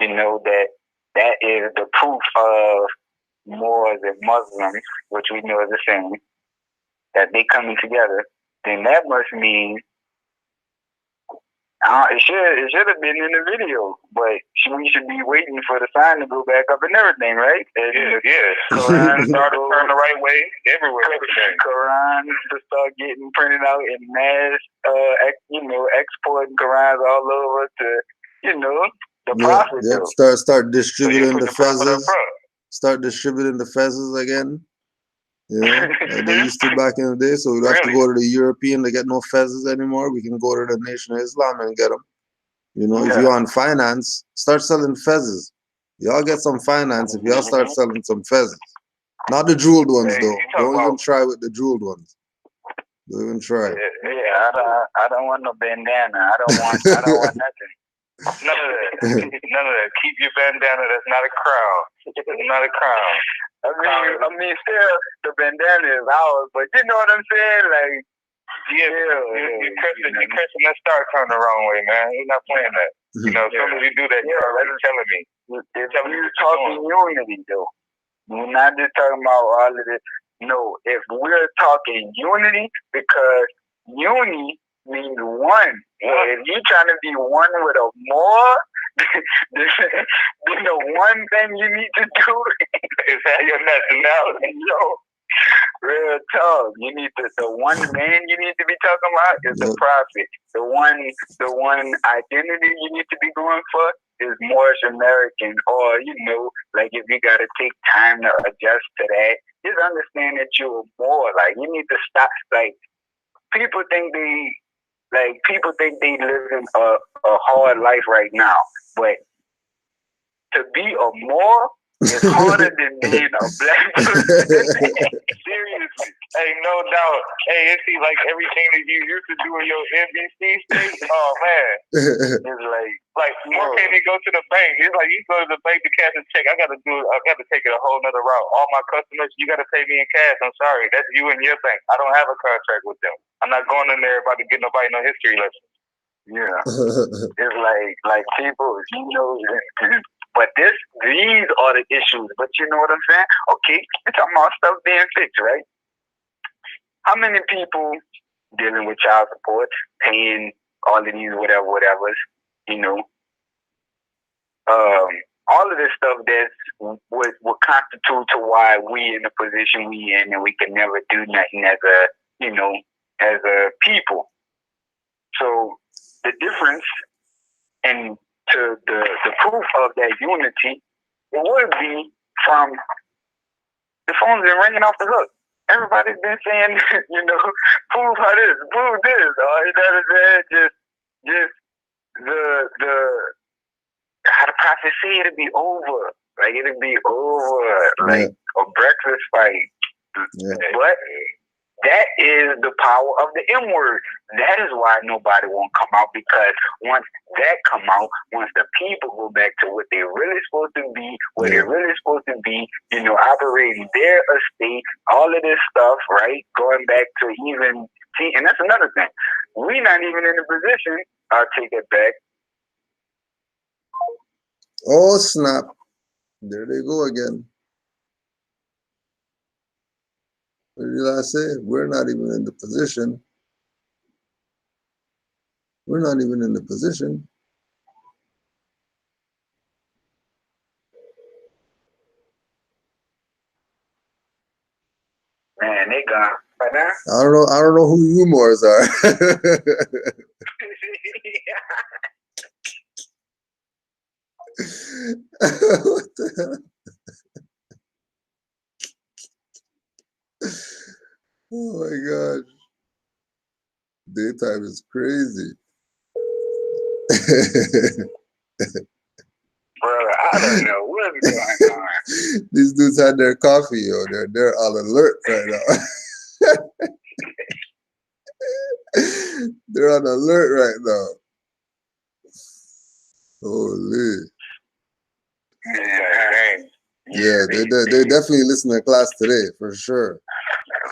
you know that is the proof of Moors and Muslims, which we know is the same, that they coming together. Then that must mean it should have been in the video, but we should be waiting for the sign to go back up and everything, right? Yeah. Quran started to turn the right way everywhere. Quran to start getting printed out in mass, exporting Qurans all over to, the Prophet. Yeah. Start distributing the fezzes. Start distributing the fezzes again. Yeah, like they used to back in the day. So we don't have to go to the European to get no fezzes anymore. We can go to the Nation of Islam and get them. You know, if you're on finance, start selling fezzes. Y'all get some finance if y'all start selling some fezzes. Not the jeweled ones, though. Don't even try with the jeweled ones. Don't even try. Yeah, I don't want no bandana. I don't want nothing. None of that. None of that. Keep your bandana. That's not a crown. It's not a crown. I mean, still, the bandana is ours, but you know what I'm saying? Like, you're pressing that star turn the wrong way, man. You're not playing that. You know, as soon as you do that, you're already telling me. You're talking unity, though. We're not just talking about all of this. No, if we're talking unity, because unity means one. If you're trying to be one with a more, then the one thing you need to do is have your nationality. Real talk. You need the one man you need to be talking about is the Prophet. The one identity you need to be going for is Moorish American, or like if you gotta take time to adjust to that, just understand that you're more. Like you need to stop. Like people think they live in a hard life right now, but to be a Moor is harder than being a black person. Seriously. Hey, no doubt. Hey, it seems like everything that you used to do in your NBC state, oh man. It's like Moor can't even go to the bank. It's like you go to the bank to cash a check. I gotta take it a whole nother route. All my customers, you gotta pay me in cash. I'm sorry. That's you and your bank. I don't have a contract with them. I'm not going in there about to get nobody no history lesson. Yeah. It's like people, but these are the issues. But you know what I'm saying? Okay, we're talking about stuff being fixed, right? How many people dealing with child support, paying all of these whatevers, all of this stuff that's what constitute to why we in the position we in, and we can never do nothing as a people. So the difference and to the proof of that unity would be from the phone's been ringing off the hook. Everybody's been saying, prove how this, prove this. All he does is just the how the prophet say it'll be over. Like it'll be over, like a breakfast fight. Yeah. But that is the power of the M word. That is why nobody won't come out, because once that come out, once the people go back to what they're really supposed to be, where they're really supposed to be, operating their estate, all of this stuff, right? Going back to and that's another thing. We're not even in a position, I'll take it back. Oh, snap. There they go again. What did I say? We're not even in the position. We're not even in the position. Man, they gone right now. I don't know who you Moors are. What the hell? Oh my gosh. Daytime is crazy. Bro, I don't know what's going on. These dudes had their coffee, yo. They're on alert right now. They're on alert right now. Holy. Yeah, they definitely listen to class today, for sure.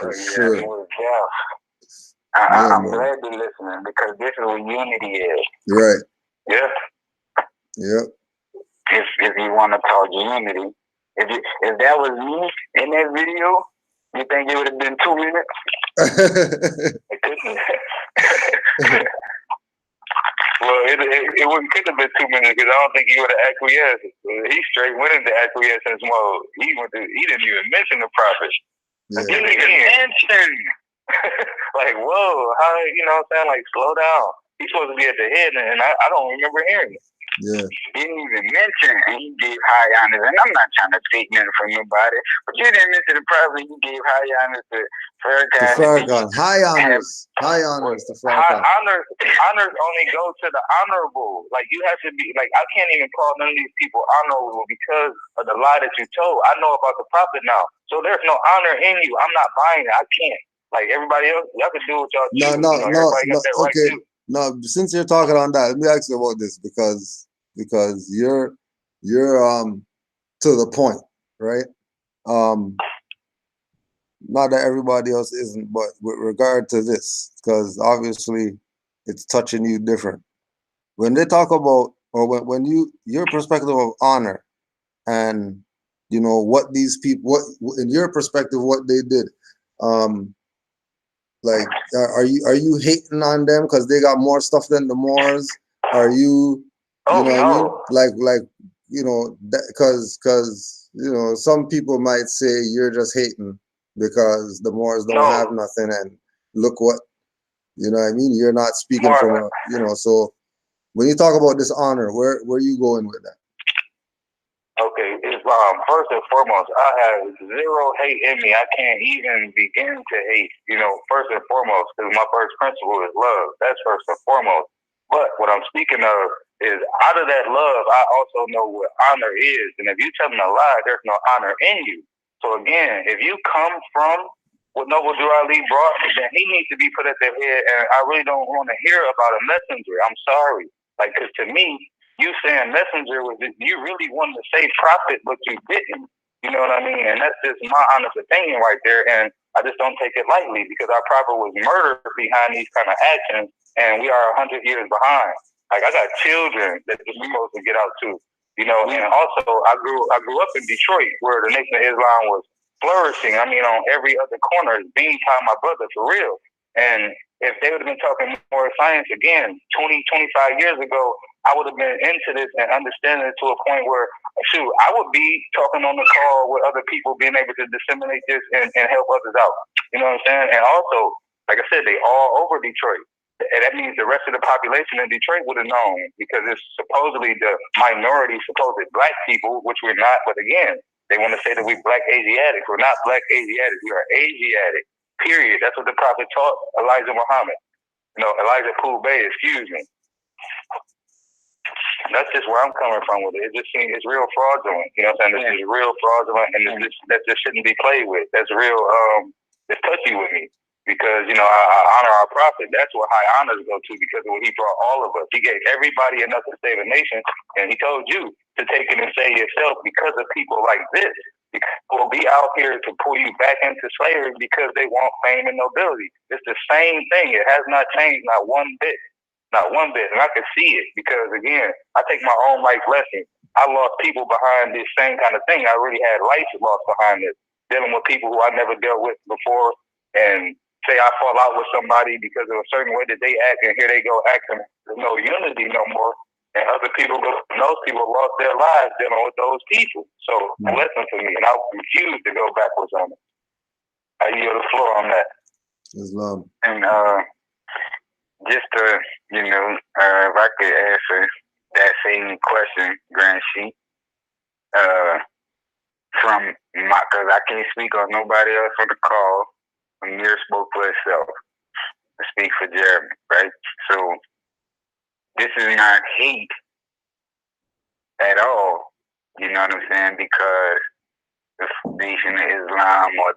For sure. Yeah, I'm man. glad they're listening because this is what unity is. Right. Yeah. Yep. If you want to talk unity, if that was me in that video, you think it would have been 2 minutes? It couldn't. Well, it couldn't have been 2 minutes because I don't think he would have acquiesced. He straight went into acquiescence mode. He didn't even mention the prophet. Yeah. Didn't even mention. Like, whoa, how, you know what I'm saying? Like, slow down. He's supposed to be at the head, and I don't remember hearing it. Yeah. Didn't even mention, and he gave high honors. And I'm not trying to take nothing from nobody, but you didn't mention the prophet. You gave high honors to Farrakhan. High honors. High honors to Farrakhan. Honors only go to the honorable. Like, you have to be, like, I can't even call none of these people honorable because of the lie that you told. I know about the prophet now. So there's no honor in you. I'm not buying it. I can't. Like, everybody else, y'all can do what y'all do. No. Everybody got that right too. No, since you're talking on that, let me ask you about this because you're to the point, right? Not that everybody else isn't, but with regard to this, because obviously it's touching you different. When they talk about, or when your perspective of honor and what these people, what in your perspective, what they did, like, are you hating on them because they got more stuff than the Moors? Are you, Oh, what no. I mean? Like, because some people might say you're just hating because the Moors don't have nothing, and look what, what I mean? You're not speaking from so when you talk about this honor, where are you going with that? Okay, it's first and foremost, I have zero hate in me. I can't even begin to hate, first and foremost, because my first principle is love. That's first and foremost. But what I'm speaking of is out of that love, I also know what honor is. And if you tell me a lie, there's no honor in you. So again, if you come from what Noble Drew Ali brought, then he needs to be put at their head. And I really don't want to hear about a messenger. I'm sorry. Like, because to me, you saying messenger was you really wanted to say prophet, but you didn't. You know what I mean? And that's just my honest opinion right there. And I just don't take it lightly because our prophet was murdered behind these kind of actions, and we are 100 years behind. Like, I got children that we're supposed to get out to. And also I grew up in Detroit where the Nation of Islam was flourishing. I mean, on every other corner, being time my brother for real. And if they would have been talking more science again 20, 25 years ago, I would have been into this and understanding it to a point where, shoot, I would be talking on the call with other people, being able to disseminate this and help others out. You know what I'm saying? And also, like I said, they all over Detroit. And that means the rest of the population in Detroit would have known because it's supposedly the minority, supposed black people, which we're not. But again, they want to say that we're black Asiatics. We're not black Asiatics. We are Asiatic, period. That's what the prophet taught Elijah Muhammad. Elijah Poole Bay, excuse me. That's just where I'm coming from with it. It just seems it's real fraudulent. You know what I'm saying? This is real fraudulent, and that just shouldn't be played with. That's real. It's touchy with me because I honor our prophet. That's where high honors go to because of what he brought all of us. He gave everybody enough to save a nation, and he told you to take it and save yourself because of people like this. People will be out here to pull you back into slavery because they want fame and nobility. It's the same thing. It has not changed, not one bit. Not one bit, and I can see it because, again, I take my own life lesson. I lost people behind this same kind of thing. I really had life lost behind this, dealing with people who I never dealt with before, and say I fall out with somebody because of a certain way that they act, and here they go acting. There's no unity no more, and other people, those people lost their lives dealing with those people. So, a lesson for me, and I refuse to go backwards on it. I yield the floor on that. Islam. And just to, if I could answer that same question, Grand Sheik, from my, because I can't speak on nobody else on the call. Amir spoke for himself. I speak for Jeremy, right? So this is not hate at all. You know what I'm saying? Because the Nation of Islam or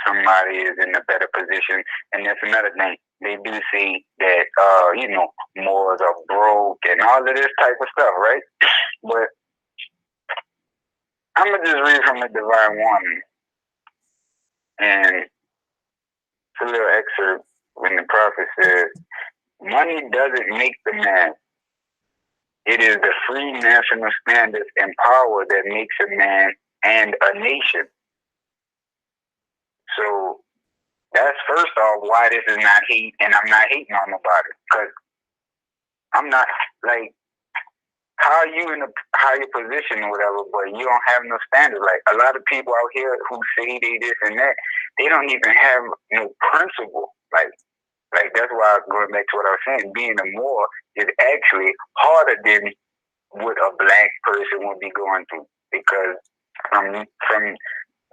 somebody is in a better position. And that's another thing. They do say that, Moors are broke and all of this type of stuff, right? But I'm going to just read from the Divine Woman. And it's a little excerpt when the prophet says, money doesn't make the man. It is the free national standards and power that makes a man and a nation. So that's first off why this is not hate, and I'm not hating on nobody, because I'm not like, how are you in a higher position or whatever, but you don't have no standards. Like a lot of people out here who say they this and that, they don't even have no principle. Like that's why going back to what I was saying, being a Moor is actually harder than what a black person would be going through, because from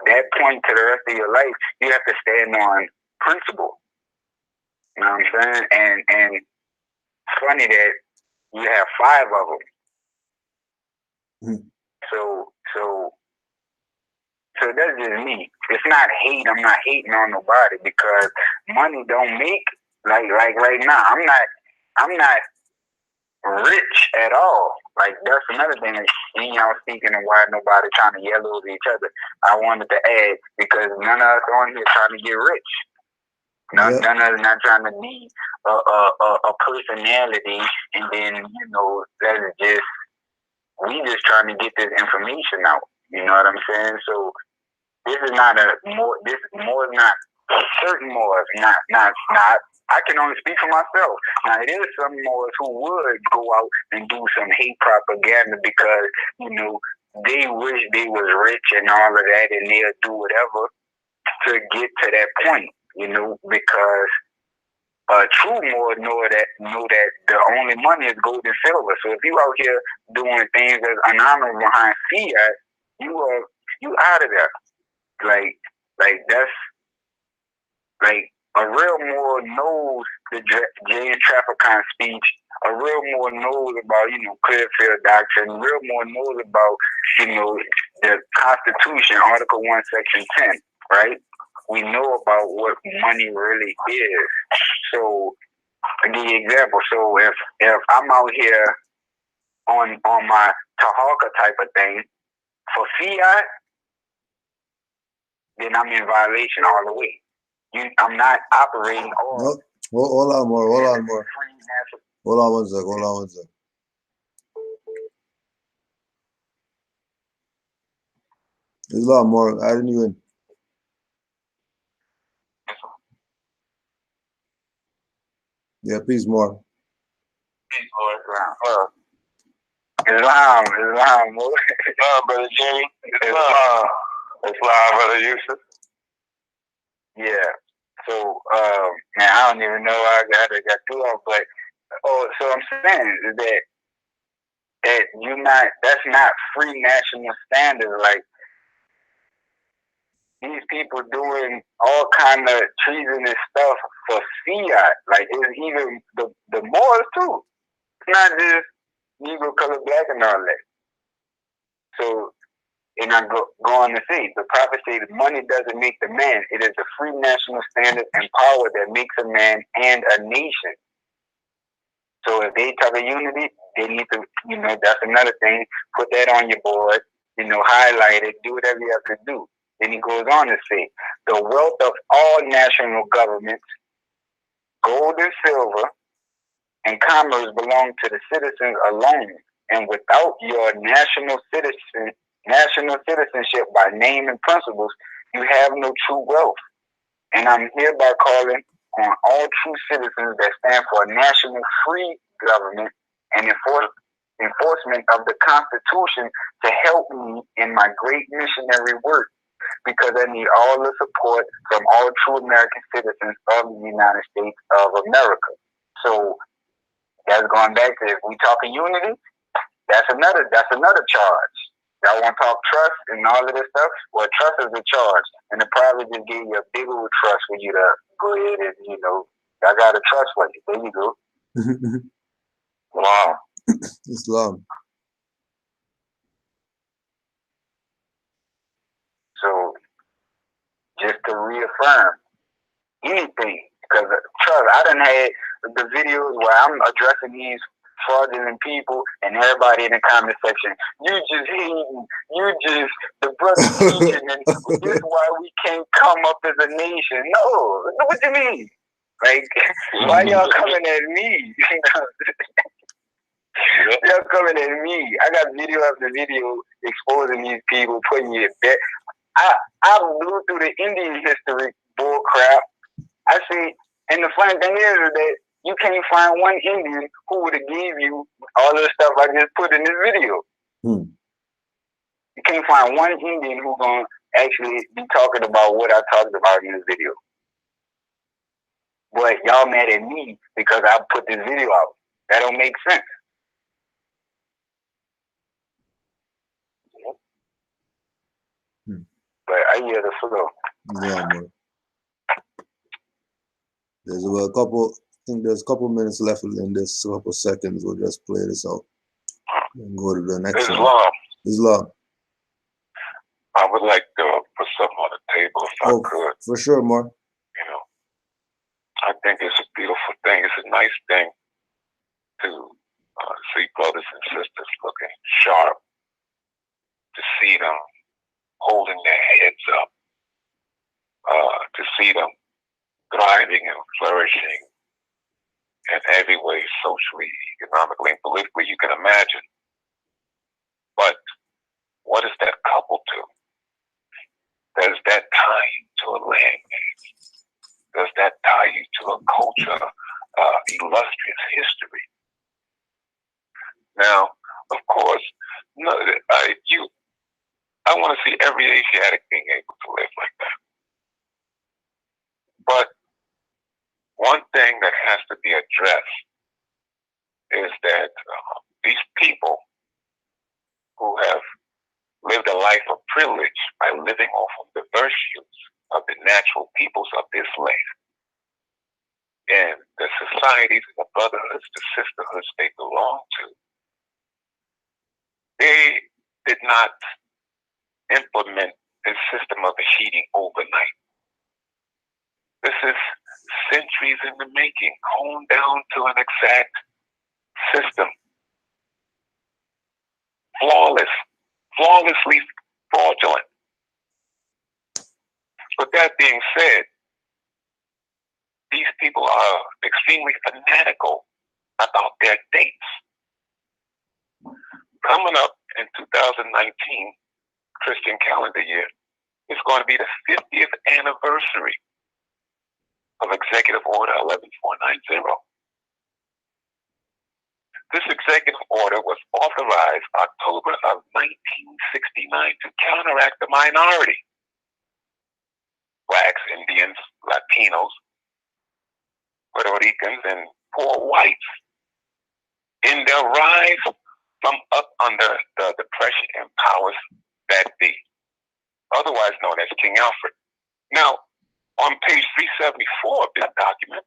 that point to the rest of your life, you have to stand on principle. You know what I'm saying? And it's funny that you have 5 of them. So that's just me. It's not hate. I'm not hating on nobody, because money don't make, like right now. I'm not rich at all. Like that's another thing. When y'all speaking and why nobody trying to yell over each other, I wanted to add, because none of us on here trying to get rich. None of us not trying to be a personality, and then that's just, we just trying to get this information out. You know what I'm saying? So this is not this more is not certain Moors, not. I can only speak for myself. Now, it is some Moors who would go out and do some hate propaganda because, they wish they was rich and all of that, and they'll do whatever to get to that point, because a true Moor know that the only money is gold and silver. So if you out here doing things that's unhonorable behind fiat, you out of there. Like that's like, a real Moor knows the James Trafficant speech. A real Moor knows about, Clearfield Doctrine. A real Moor knows about, the Constitution, Article 1, Section 10, right? We know about what money really is. So, I'll give you an example. So, if I'm out here on my Tahaka type of thing for fiat, then I'm in violation all the way. I'm not operating on. Hold on more. Hold on one sec. There's a lot more. I didn't even. Yeah, please more. Islam, brother Jimmy. Islam, brother Yusuf. Yeah. So, man, I don't even know how I got through all, but so I'm saying that that's not free national standards. Like, these people doing all kind of treasonous stuff for fiat. Like, it's even the Moors too. It's not just Negro, color, black, and all that. So, and I go on to say, the prophet says money doesn't make the man. It is the free national standard and power that makes a man and a nation. So if they talk of unity, they need to, that's another thing. Put that on your board, highlight it, do whatever you have to do. Then he goes on to say, the wealth of all national governments, gold and silver, and commerce belong to the citizens alone. And without your national citizenship by name and principles, you have no true wealth. And I'm hereby calling on all true citizens that stand for a national free government and enforcement of the Constitution to help me in my great missionary work because I need all the support from all true American citizens of the United States of America. So that's going back to, if we talking unity, that's another charge. Y'all want to talk trust and all of this stuff? Well, trust is a charge, and the private just gave you a big old trust for you to go ahead and, you know, I got a trust for you. There you go. Wow. Islam. So just to reaffirm anything, because trust, I done had the videos where I'm addressing these fraudulent people and everybody in the comment section, you just hating, you just, the brother teaching, and this is why we can't come up as a nation. No, what do you mean? Like, why y'all coming at me? Y'all coming at me. I got video after video exposing these people, putting you in bed. I blew through the Indian history bull crap. I see, and the funny thing is that you can't find one Indian who would have gave you all the stuff I just put in this video. You can't find one Indian who's gonna actually be talking about what I talked about in this video. But y'all mad at me because I put this video out. That don't make sense. But I hear the flow. Yeah, man. There's about a couple. I think there's a couple minutes left in this. A couple seconds. We'll just play this out and go to the next one. Islam. I would like to put something on the table if I could. For sure, Mark. You know, I think it's a beautiful thing. It's a nice thing to see brothers and sisters looking sharp, to see them holding their heads up, to see them thriving and flourishing in every way, socially, economically, and politically you can imagine. But what is that coupled to? Does that tie you to a landmass? Does that tie you to a culture, illustrious history? Now, of course, no, I want to see every Asiatic being able to live like that. But one thing that has to be addressed is that these people who have lived a life of privilege by living off of the virtues of the natural peoples of this land, and the societies, the brotherhoods, the sisterhoods they belong to, they did not implement this system of heating overnight. This is centuries in the making, honed down to an exact system. Flawlessly fraudulent. But that being said, these people are extremely fanatical about their dates. Coming up in 2019, Christian calendar year, is going to be the 50th anniversary of Executive Order 11490. This executive order was authorized October of 1969 to counteract the minority, blacks, Indians, Latinos, Puerto Ricans, and poor whites, in their rise from up under the depression and powers that be, otherwise known as King Alfred. Now, on page 374 of this document,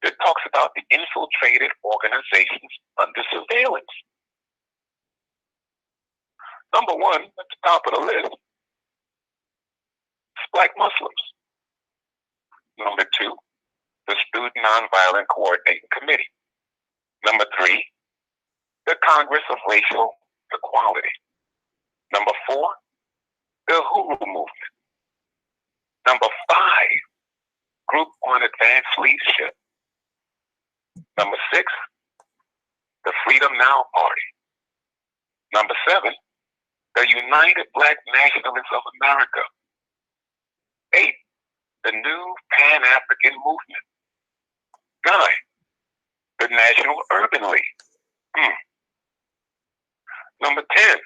it talks about the infiltrated organizations under surveillance. Number one, at the top of the list, is Black Muslims. Number two, the Student Nonviolent Coordinating Committee. Number three, the Congress of Racial Equality. Number four, the Hulu Movement. Number five, Group on Advanced Leadership. Number six, the Freedom Now Party. Number seven, the United Black Nationalists of America. 8, the New Pan-African Movement. 9, the National Urban League. Number 10,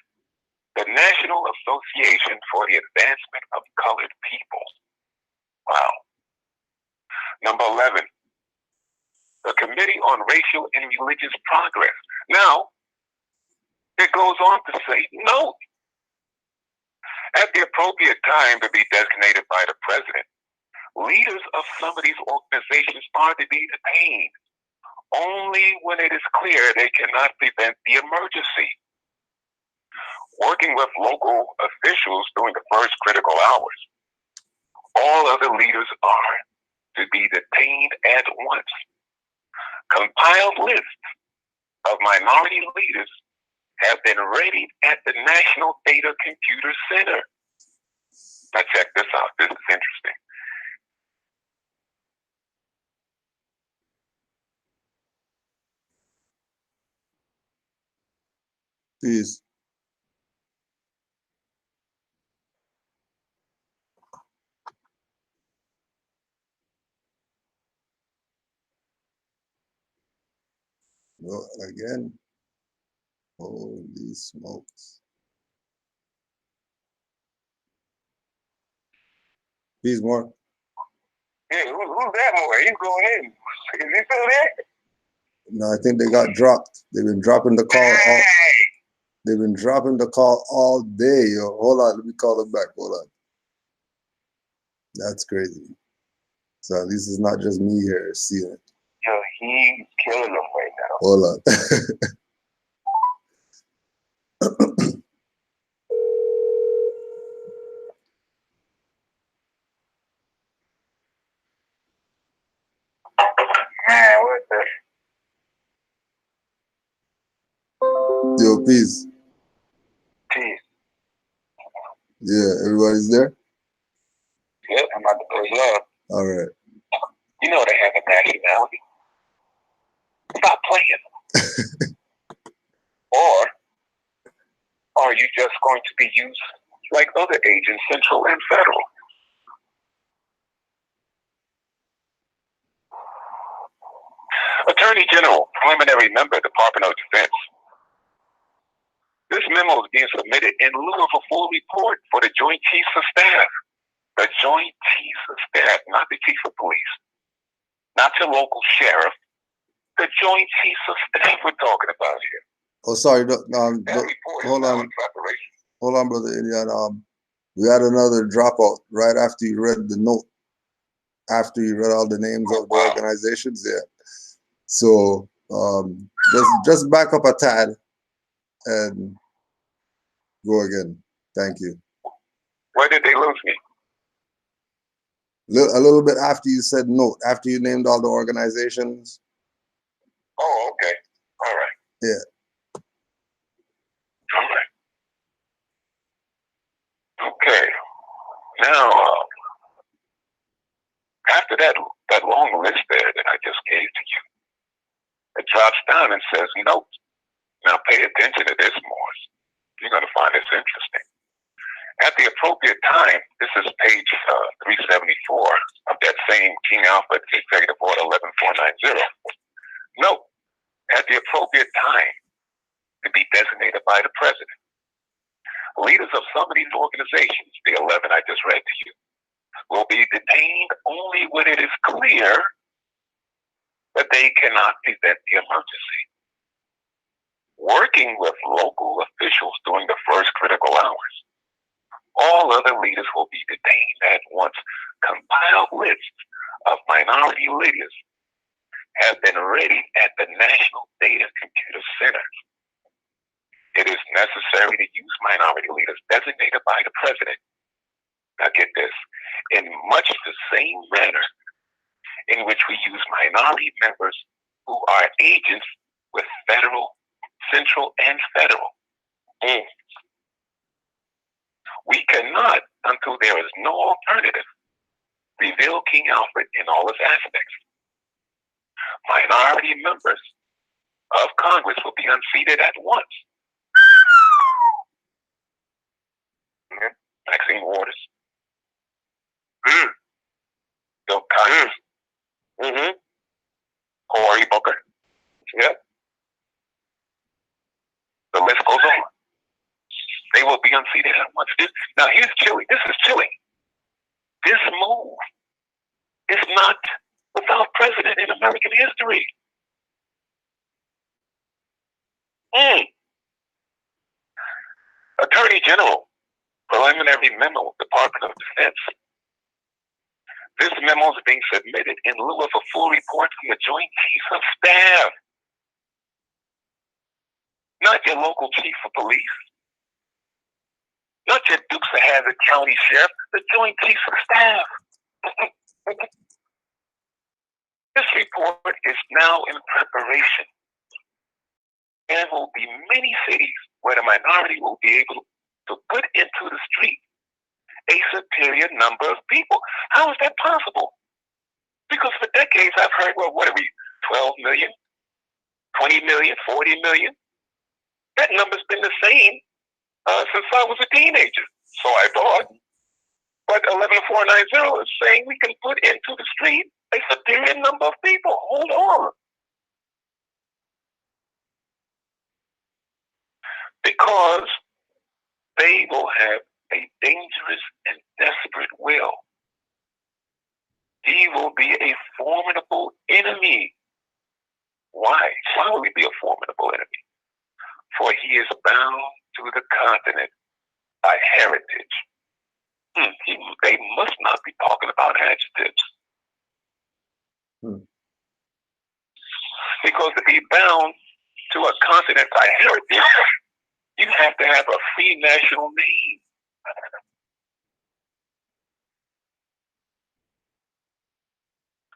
the National Association for the Advancement of Colored People. Wow. Number 11, the Committee on Racial and Religious Progress. Now, it goes on to say, note, at the appropriate time to be designated by the president, leaders of some of these organizations are to be detained only when it is clear they cannot prevent the emergency. Working with local officials during the first critical hours, all other leaders are to be detained at once. Compiled lists of minority leaders have been readied at the National Data Computer Center. Now check this out. This is interesting. Peace. Well, again, holy smokes. Peace, Mark. Yeah, who's that boy? He's going in. Is he still there? No, I think they got dropped. They've been dropping the call all. They've been dropping the call all day. Yo, hold on, let me call them back. Hold on. That's crazy. So at least it's not just me here seeing it. Yo, he's killing them right now. Hold on. Man, what the? Yo, peace. Peace. Yeah, everybody's there? Yep, I'm about to pull up. All right. You know they have a nationality. Stop playing. Or are you just going to be used like other agents, central and federal? Attorney General, Preliminary Member, Department of Defense. This memo is being submitted in lieu of a full report for the Joint Chiefs of Staff. The Joint Chiefs of Staff, not the Chief of Police, not your local sheriff. The Joint Chiefs of Staff we're talking about here. Oh, sorry. That report Hold is now on. in preparation. Hold on, Brother Indian. We had another dropout right after you read the note. After you read all the names of the organizations, yeah. So just back up a tad and go again. Thank you. Where did they lose me? A little bit after you said note, after you named all the organizations. Oh, okay. All right. Yeah. All right. Okay. Now, after that long list there that I just gave to you, it drops down and says note. Now pay attention to this, Morris. You're going to find this interesting. At the appropriate time, this is page 374 of that same King Alfred Executive Order 11490. Note, at the appropriate time to be designated by the president, leaders of some of these organizations, the 11 I just read to you, will be detained only when it is clear that they cannot prevent the emergency. Working with local officials during the first critical hours, all other leaders will be detained at once. Compiled lists of minority leaders have been ready at the National Data Computer Center. It is necessary to use minority leaders designated by the president. Now get this, in much the same manner in which we use minority members who are agents with federal, central, and federal. We cannot, until there is no alternative, reveal King Alfred in all its aspects. Minority members of Congress will be unseated at once. Maxine Waters. Bill Connors. Cory Booker. Yep. The list goes on. They will be See, they don't want to do. Now, here's chilling. This is chilling. This move is not without precedent in American history. Attorney General, preliminary memo, Department of Defense. This memo is being submitted in lieu of a full report from the Joint Chiefs of Staff. Not your local chief of police. Not your Dukes of Hazzard County Sheriff, the Joint Chiefs of Staff. This report is now in preparation. There will be many cities where the minority will be able to put into the street a superior number of people. How is that possible? Because for decades I've heard, well, what are we, 12 million, 20 million, 40 million? That number's been the same since I was a teenager. So I thought. But 11490 is saying we can put into the street a superior number of people. Hold on. Because they will have a dangerous and desperate will. He will be a formidable enemy. Why? Why will he be a formidable enemy? For he is bound to the continent by heritage. They must not be talking about adjectives. Because to be bound to a continent by heritage, you have to have a free national name.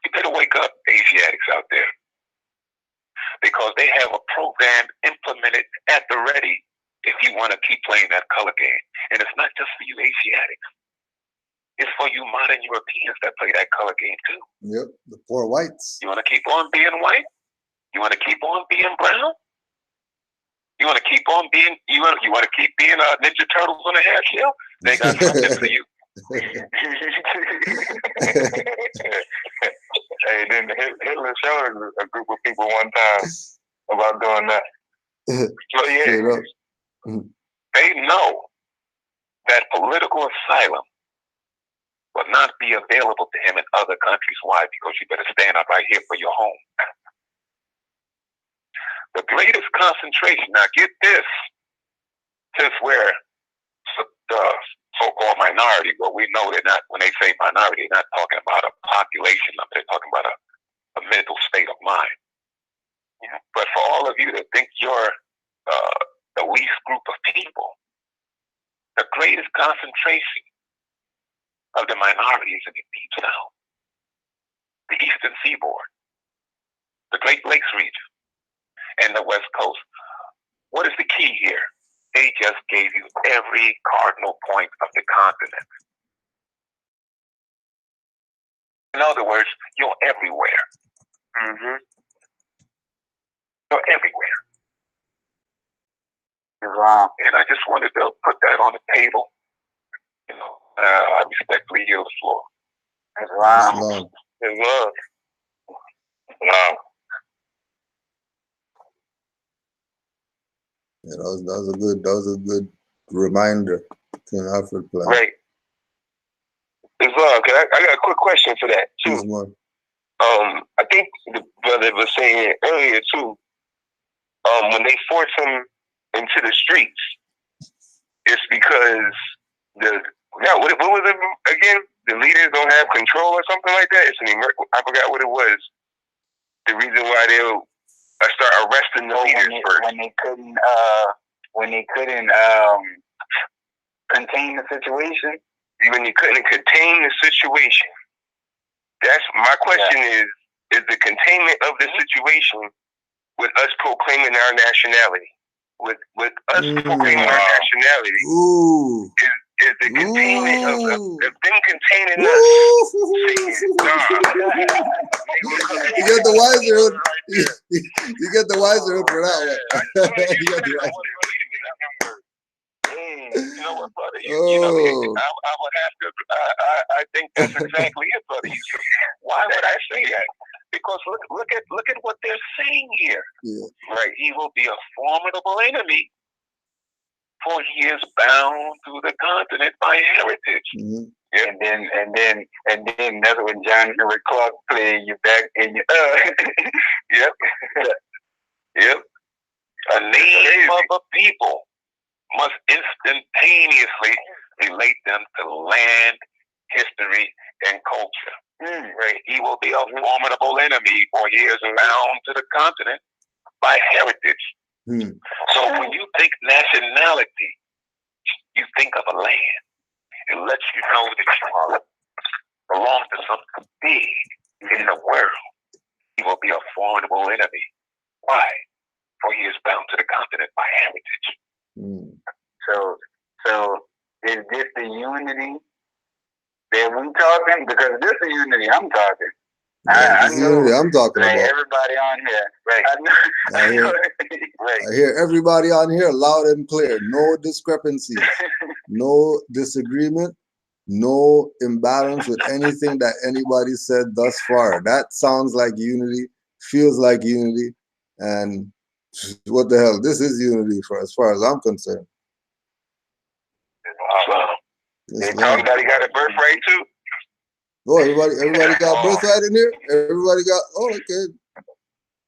You better wake up, Asiatics out there. Because they have a program implemented at the ready if you want to keep playing that color game. And it's not just for you Asiatics. It's for you modern Europeans that play that color game too. Yep, the poor whites. You want to keep on being white? You want to keep on being brown? You want to keep on being, you want to keep being Ninja Turtles on a half shell? They got something for you. Hey, then Hitler showed a group of people one time about doing that. So yeah, they know that political asylum will not be available to him in other countries. Why? Because you better stand up right here for your home. The greatest concentration, now get this, since we're the so-called minority, but we know they're not, when they say minority, they're not talking about a population number, they're talking about a mental state of mind. Yeah. But for all of you that think you're the least group of people, the greatest concentration of the minority is in the Deep South, the Eastern Seaboard, the Great Lakes region, and the West Coast. What is the key here? They just gave you every cardinal point of the continent. In other words, you're everywhere. You're everywhere. Wow. And I just wanted to put that on the table. You know, I respectfully yield the floor. Wow. Wow. Yeah, that was a good reminder. King Alfred plan. Right. As well, I got a quick question for that too. I think the brother was saying earlier too. When they force him into the streets, it's because what was it again? The leaders don't have control or something like that. It's I forgot what it was. The reason why they'll start arresting the leaders first. When they couldn't contain the situation. When you couldn't contain the situation. That's my question is the containment of the situation with us proclaiming our nationality. With us proclaiming our nationality is the containment of them containing us. You get the wiserhood. You get the wiserhood for that one. You get the wiserhood. You know what, brother? You know, I would have to. I think that's exactly it, brother. Why would I say that? Because look at what they're saying here. Yeah. Right? He will be a formidable enemy. for he is bound to the continent by heritage. Mm-hmm. Yep. And then that's when John Henry Clark played you back in your Yep. Yep. A name of a people must instantaneously relate them to land, history, and culture. Right. He will be a formidable enemy, for he is bound to the continent by heritage. So when you think nationality, you think of a land. It lets you know that you belong to something big in the world. He will be a formidable enemy. Why? For he is bound to the continent by heritage. So is this the unity that we talking? Because this is the unity I'm talking. Yeah, I know. I'm talking like about everybody on here. Right. I hear everybody on here loud and clear. No discrepancies, no disagreement, no imbalance with anything that anybody said thus far. That sounds like unity, feels like unity, and what the hell? This is unity for as far as I'm concerned. Everybody got a birthright too? Oh, everybody got birthright in here? Everybody got, oh, okay.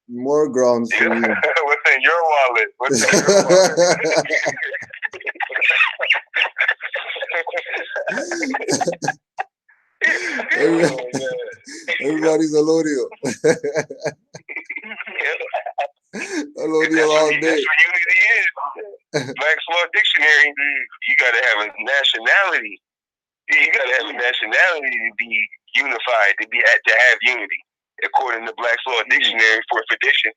More grounds for you. What's in your wallet? What's in your wallet? Everybody's a Lodio. Lodio all day. That's what unity is. Black's Law Dictionary, you got to have a nationality. You got to have a nationality to be unified, to have unity. According to Black's Law Dictionary for addition,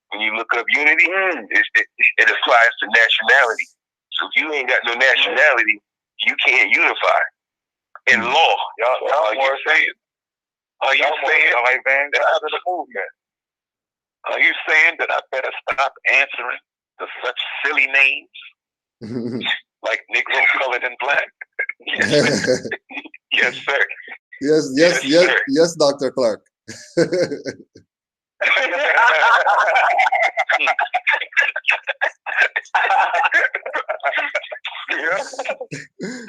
when you look up unity, it applies to nationality. So if you ain't got no nationality, you can't unify. In law, are you saying like Van out of the movement? Are you saying that I better stop answering to such silly names like Negro, colored, and black? Yes, sir. Yes, Dr. Clark.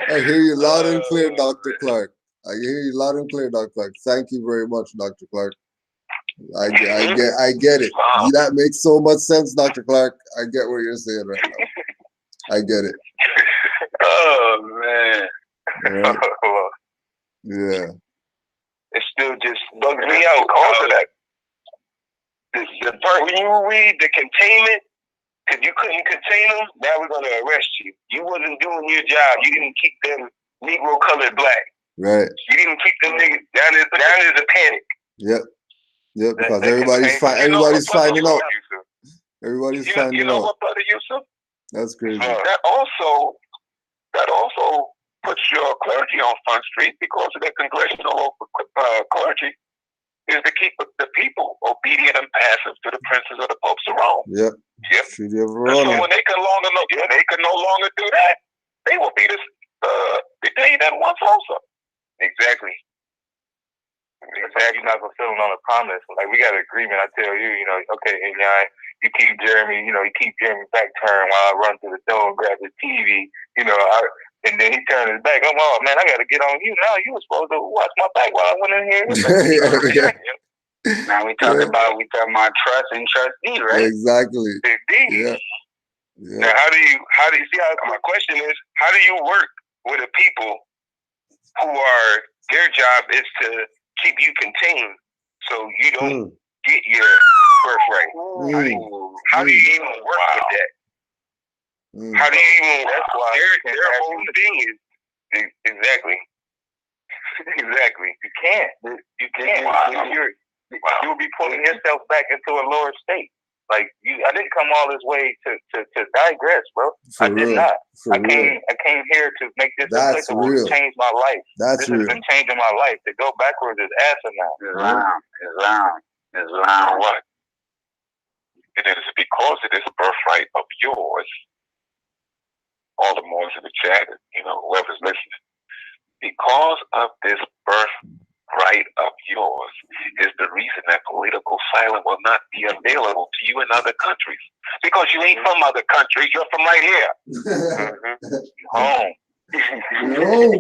I hear you loud and clear, Dr. Clark. I hear you loud and clear, Dr. Clark. Thank you very much, Dr. Clark. I get it. That makes so much sense, Dr. Clark. I get what you're saying right now. I get it. Oh man. Right. Yeah. It still just bugs me out. Also, that the part when you read the containment, because you couldn't contain them, now we're gonna arrest you. You wasn't doing your job. You didn't keep them Negro, colored, black. Right. You didn't keep them niggas down as a panic. Yep. Yep. Because everybody's finding out. Everybody's finding out. You know what, Brother Yusuf? That's crazy. That also puts your clergy on Front Street, because of the congressional clergy is to keep the people obedient and passive to the princes of the popes of Rome. Yep. So when they can no longer do that, they will be detained at once also. Exactly. You're not fulfilling on a promise. Like, we got an agreement. I tell you, okay, and you keep Jeremy, you keep Jeremy back turned while I run to the door and grab the TV, and then he turned his back. I'm, oh man, I got to get on you now. You were supposed to watch my back while I went in here. Now we talking about trust and trustee, right? Exactly. Indeed. Yeah. Now, how do you see how my question is? How do you work with a people who are their job is to keep you contained so you don't get your birthright? How do you even work with that? How do you even? That's why their whole thing is exactly. You can't. You can't. You'll be pulling yourself back into a lower state. Like I didn't come all this way to digress, bro. I did not. I came here to make this applicable to change my life. This has been changing my life. To go backwards is asinine. Islam. What? And it is because of this birthright of yours. All the more to the chat, whoever's listening. Because of this birthright right of yours is the reason that political asylum will not be available to you in other countries. Because you ain't from other countries, you're from right here. Home. No.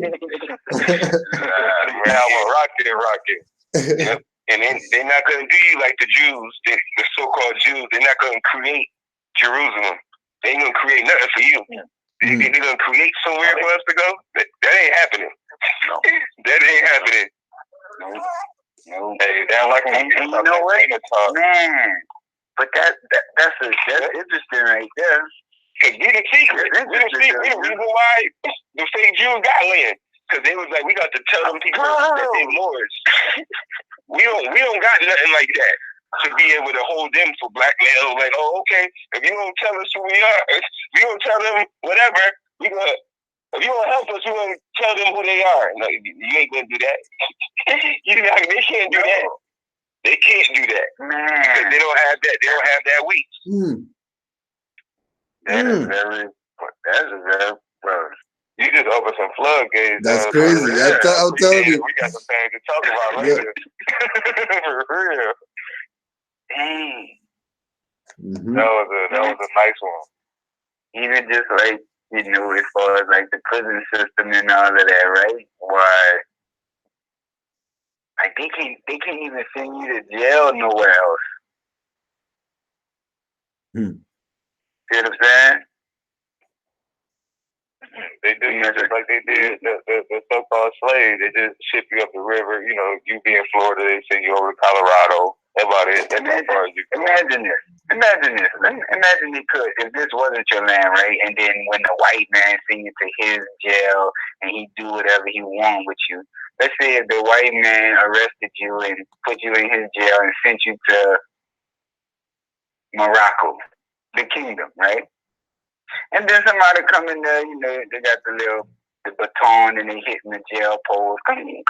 Rocket. Yep. And then they're not going to do you like the Jews, the so-called Jews. They're not going to create Jerusalem. They ain't going to create nothing for you. They're going to create somewhere for us to go. That ain't happening. No. That ain't happening. No. Hey, that's like and you know what, man? But that's interesting right there. Cause we the secret. We the reason why the fake Jews got land. Cause they was like, we got to tell them people that they Moors. we don't got nothing like that to be able to hold them for blackmail. Like, oh, okay, if you don't tell us who we are, if you don't tell them whatever, if you don't help us, we gonna tell them who they are. No, you ain't gonna do that. They can't do that. They can't do that. Man. Because they don't have that. They don't have that weight. That's a very, bro. You just open some floodgates. That's crazy. I'm telling you. We got some things to talk about later. For real. Dang. That was a nice one. Even just like, as far as like the prison system and all of that, right? Why? Like they can't even send you to jail nowhere else. See what I'm saying? They do you just like they did the so-called slaves. They just ship you up the river. You be in Florida, they send you over to Colorado. That's about it. That's as far as you can. Imagine this. Imagine you could, if this wasn't your land, right? And then when the white man send you to his jail and he do whatever he want with you. Let's say if the white man arrested you and put you in his jail and sent you to Morocco, the kingdom, right? And then somebody come in there, they got the baton and they hitting the jail post. They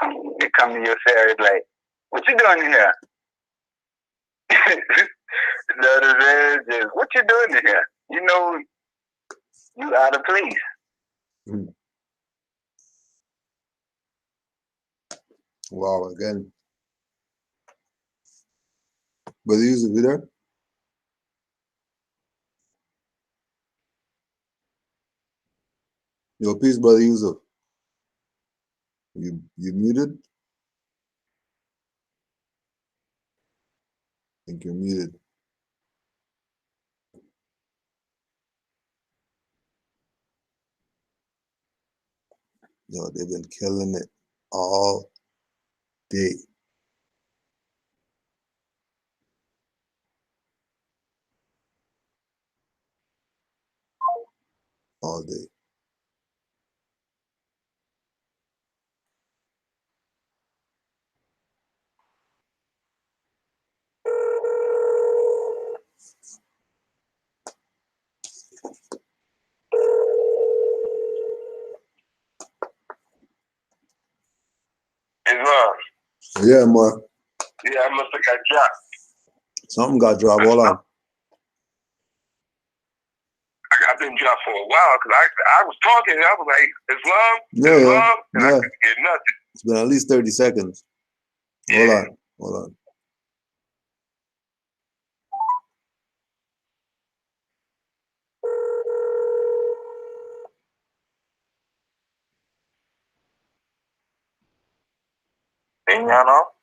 come to your cell, it's like, what you doing in here? The other man just, what you doing in here? You out of place. Wow, again. Brother Yusuf, you there? Yo, peace, Brother Yusuf. You muted? I think you're muted. Yo, they've been killing it all day. All day. Islam. Yeah, man. Yeah, I must have got dropped. Something got dropped. Hold on. I've been dropped for a while because I was talking and I was like, Islam? Yeah. And I couldn't get nothing. It's been at least 30 seconds. Hold on.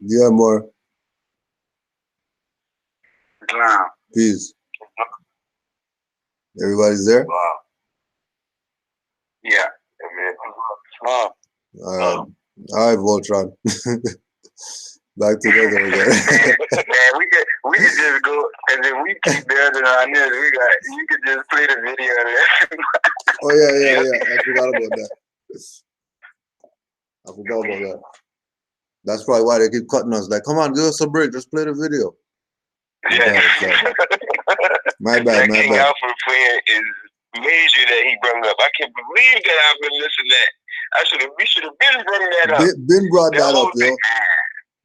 Yeah, more. Islam. Peace. Everybody's there? Wow. Yeah. Islam. All right, Voltron. Back together again. Man, we could just go, and then we keep building on this. You could just play the video there. Oh yeah. I forgot about that. That's probably why they keep cutting us. Like, come on, give us a break. Just play the video. Yeah. My bad. King Alfred player is major that he brought up. I can't believe that I've been listening to that. We should have been bringing that up. Been brought that up, yo.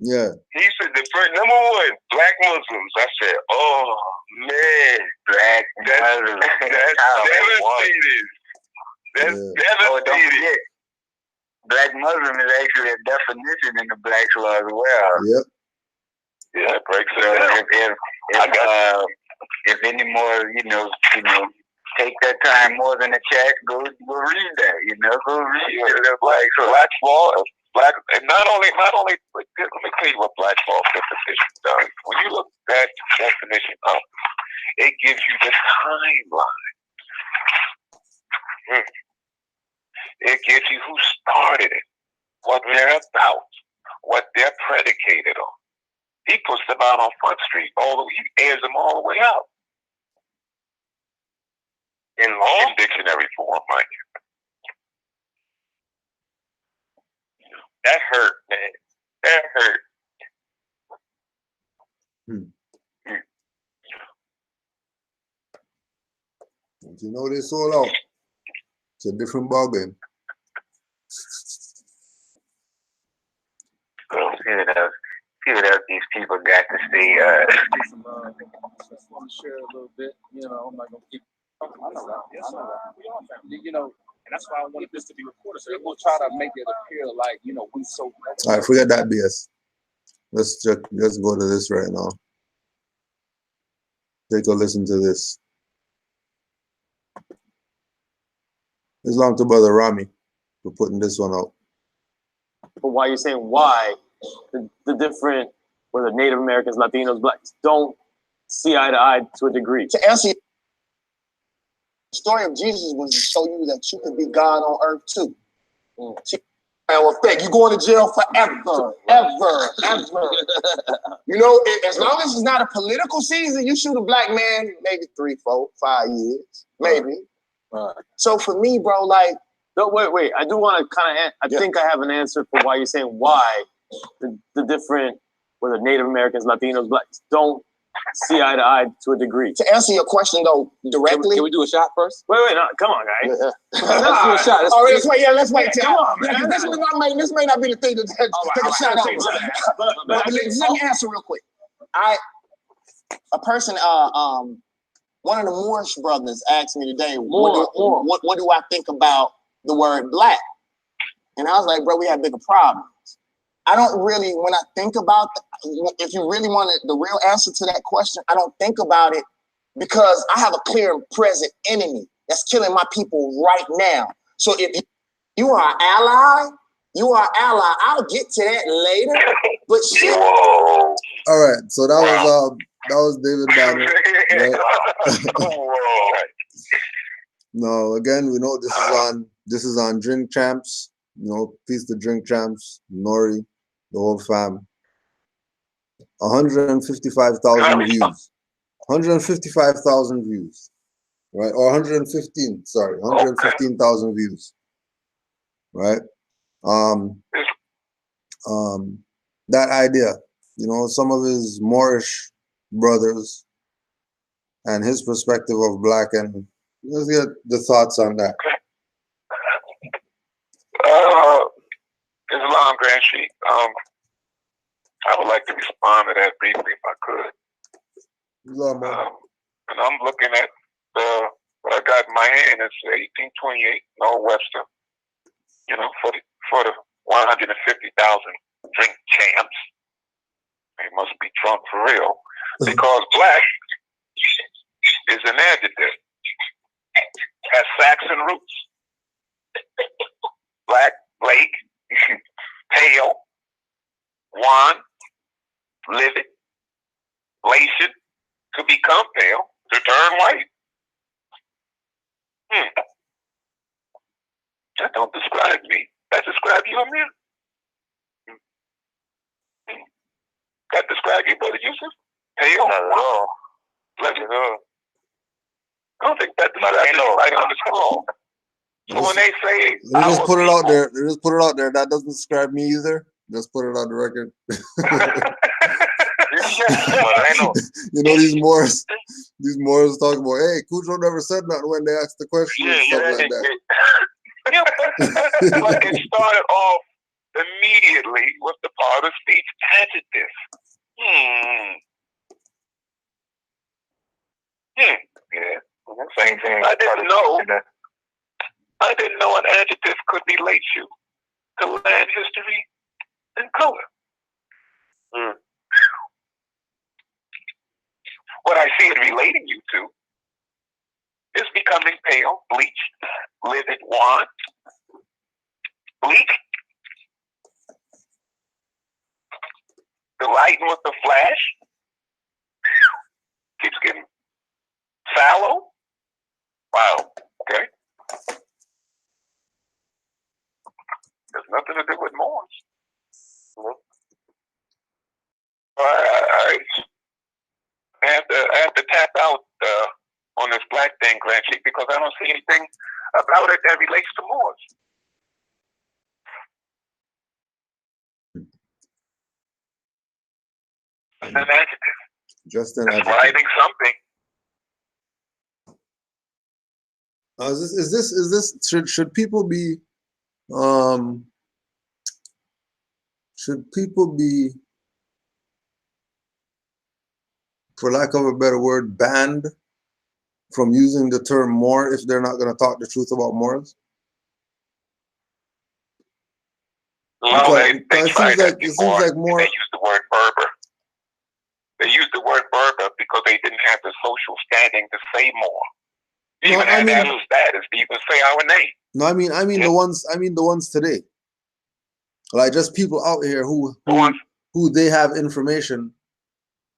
Yeah. He said the first number one, black Muslims. I said, oh man, black Muslims. That's devastated. That's devastated. black Muslim is actually a definition in the Black's Law as well. Yep. Yeah, it breaks it So down. if any more, take that time more than a chat, go read that. Go read the Black law, and not only. Let me tell you what black law definition does. When you look that definition up, it gives you the timeline. It gives you who started it, what they're about, what they're predicated on. He puts them out on Front Street. He airs them all the way out. In dictionary form, mind you. That hurt, man. That hurt. You know they sold out. It's a different ballgame. See what else these people got to say. Just want to share a little bit. I'm not gonna keep. I know that. Yes, sir. We all family. And that's why I wanted this to be recorded. So we'll try to make it appear like we so. All right, forget that BS. Let's go to this right now. Take a listen to this. It's long to Brother Rami for putting this one out. But why you're saying why the different, whether Native Americans, Latinos, blacks, don't see eye to eye to a degree. To answer, the story of Jesus was to show you that you could be God on earth too. Effect. You going to jail forever, ever. As long as it's not a political season, you shoot a black man, maybe 3, 4, 5 years, maybe. So for me, bro, no, wait. I do want to kind of. I think I have an answer for why you're saying why the different, whether Native Americans, Latinos, blacks, don't see eye to eye to a degree. To answer your question though directly, can we do a shot first? Wait, no, come on, guys. Let's do a shot. Let's wait. Yeah, let's wait. Come on, man. This may not be the thing to take a shot on. But let me answer real quick. A person, one of the Moorish brothers asked me today, what do I think about the word black? And I was like, bro, we have bigger problems. I don't really, when I think about, if you really wanted the real answer to that question, I don't think about it because I have a clear and present enemy that's killing my people right now. So if you are an ally, I'll get to that later. But shit. All right, so that was David Banner. Right? No, again, we know this is on Drink Champs. Peace to Drink Champs, Nori, the whole fam. 155,000 views. 155,000 views. Right? Or 115,000 views. Right? That idea, some of his Moorish brothers and his perspective of black, and let's get the thoughts on that. Islam Grand Sheik. I would like to respond to that briefly if I could. And I'm looking at what I got in my hand. It's 1828 Northwestern. For the 150,000 drink champs. They must be drunk for real. Because black is an adjective. Has Saxon roots. Black, Blake, pale, wan, livid, glacial, to become pale, to turn white. That don't describe me. That describe you, Amir. That describe you, Brother Yusuf? Pale, not at all. Not at all. I don't think that describes you right on the skull. So when they say, just put it out there. Just put it out there. That doesn't describe me either. Just put it on the record. These Moors talk about, hey, Cujo never said nothing when they asked the question and stuff like that. But it started off immediately with the part of speech adjective. Yeah. Same thing. I didn't know an adjective could relate you to land history in color. What I see it relating you to is becoming pale, bleached, livid, wan, bleak, the lighting with the flash keeps getting sallow. Wow, okay. There's nothing to do with Moors. I have to tap out on this black thing, Grand Chief, because I don't see anything about it that relates to Moors. An adjective. Just an It's adjective. writing something. Is this should people be for lack of a better word, banned from using the term Moor if they're not going to talk the truth about Moors? No, they tried that it seems like more. They used the word Berber. They used the word Berber because they didn't have the social standing to say Moor. Even had status to even say our name. No, I mean the ones. I mean the ones today. Like just people out here who they have information.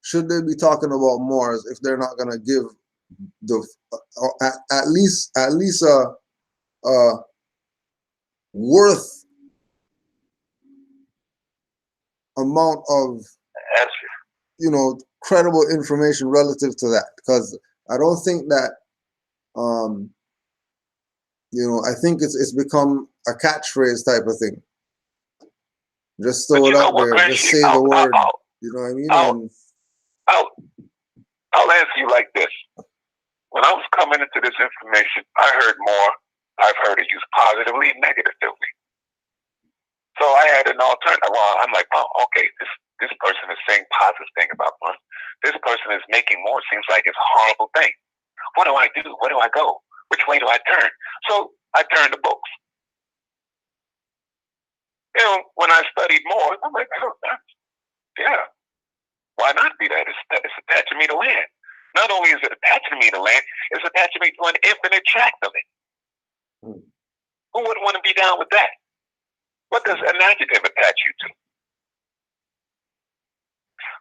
Should they be talking about Moors if they're not gonna give the at least a worth amount of credible information relative to that? Because I don't think that I think it's become a catchphrase type of thing. Just throw it out there, just say the word. You know what I mean? I'll answer you like this. When I was coming into this information, I heard more. I've heard it used positively and negatively. So I had an alternative. Well, I'm like, oh, okay, this person is saying positive thing about one. This person is making more. Seems like it's a horrible thing. What do I do? Where do I go? Which way do I turn? So I turned to books. When I studied more, I'm like, oh, yeah. Why not be that? It's attaching me to land. Not only is it attaching me to land, it's attaching me to an infinite tract of it. Who wouldn't want to be down with that? What does an adjective attach you to?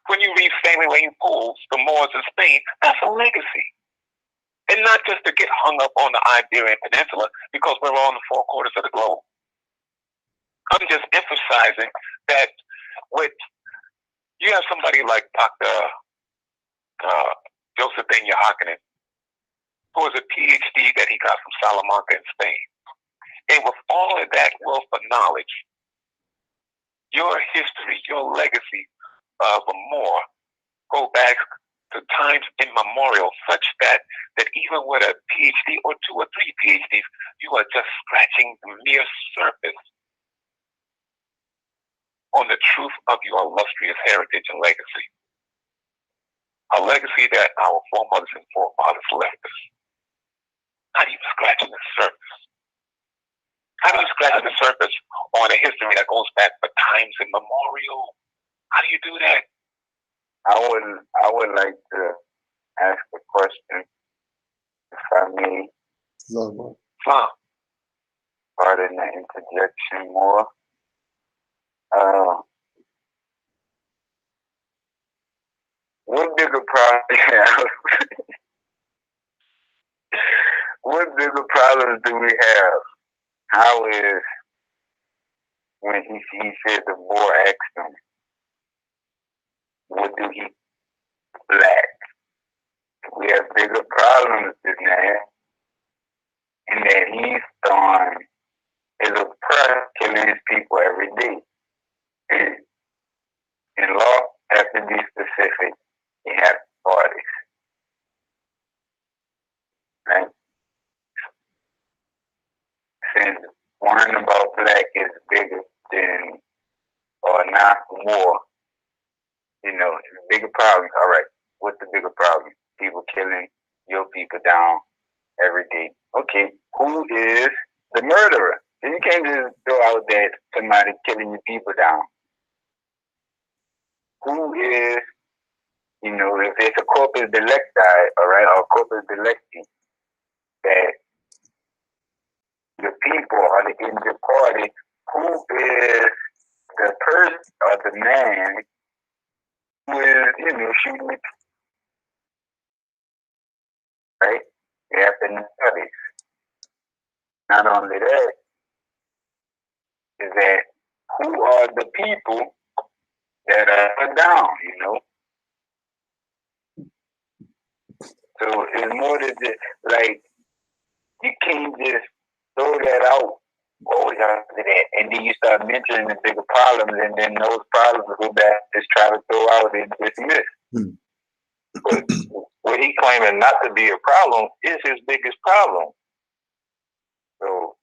When you read Stanley Lane Poole's The Moors of Spain, that's a legacy. And not just to get hung up on the Iberian Peninsula because we're on the four quarters of the globe. I'm just emphasizing that you have somebody like Dr. Josephine Hakkinen, who is a PhD that he got from Salamanca in Spain. And with all of that wealth of knowledge, your history, your legacy of a Moor go back to times immemorial, such that even with a PhD or 2 or 3 PhDs, you are just scratching the mere surface on the truth of your illustrious heritage and legacy. A legacy that our foremothers and forefathers left us. Not even scratching the surface. How do you scratch the surface on a history that goes back for times immemorial? How do you do that? I would like to ask a question, if I may. Pardon the interjection more. What bigger problem do we have? What bigger problems do we have? How is when he said the boy asked him, what do he lack? We have bigger problems than that. And that he's done is oppressed, killing his people every day. And law has to be specific. You have parties. Right? Since one about black is bigger than, or not more, bigger problems. All right, what's the bigger problem? People killing your people down every day. Okay, who is the murderer? You can't just throw out that somebody killing your people down. Who is, you know, if it's a corpus delicti, all right, or corpus delicti, that the people or the injured party, who is the person or the man who is, you know, shooting it, right? You have to know this. Not only that, is that who are the people that are down, you know? So it's more than just, like, you can't just throw that out. Oh, we gotta do that. And then you start mentioning the bigger problems, and then those problems go back, just try to throw out and dismiss. But what he claiming not to be a problem is his biggest problem. So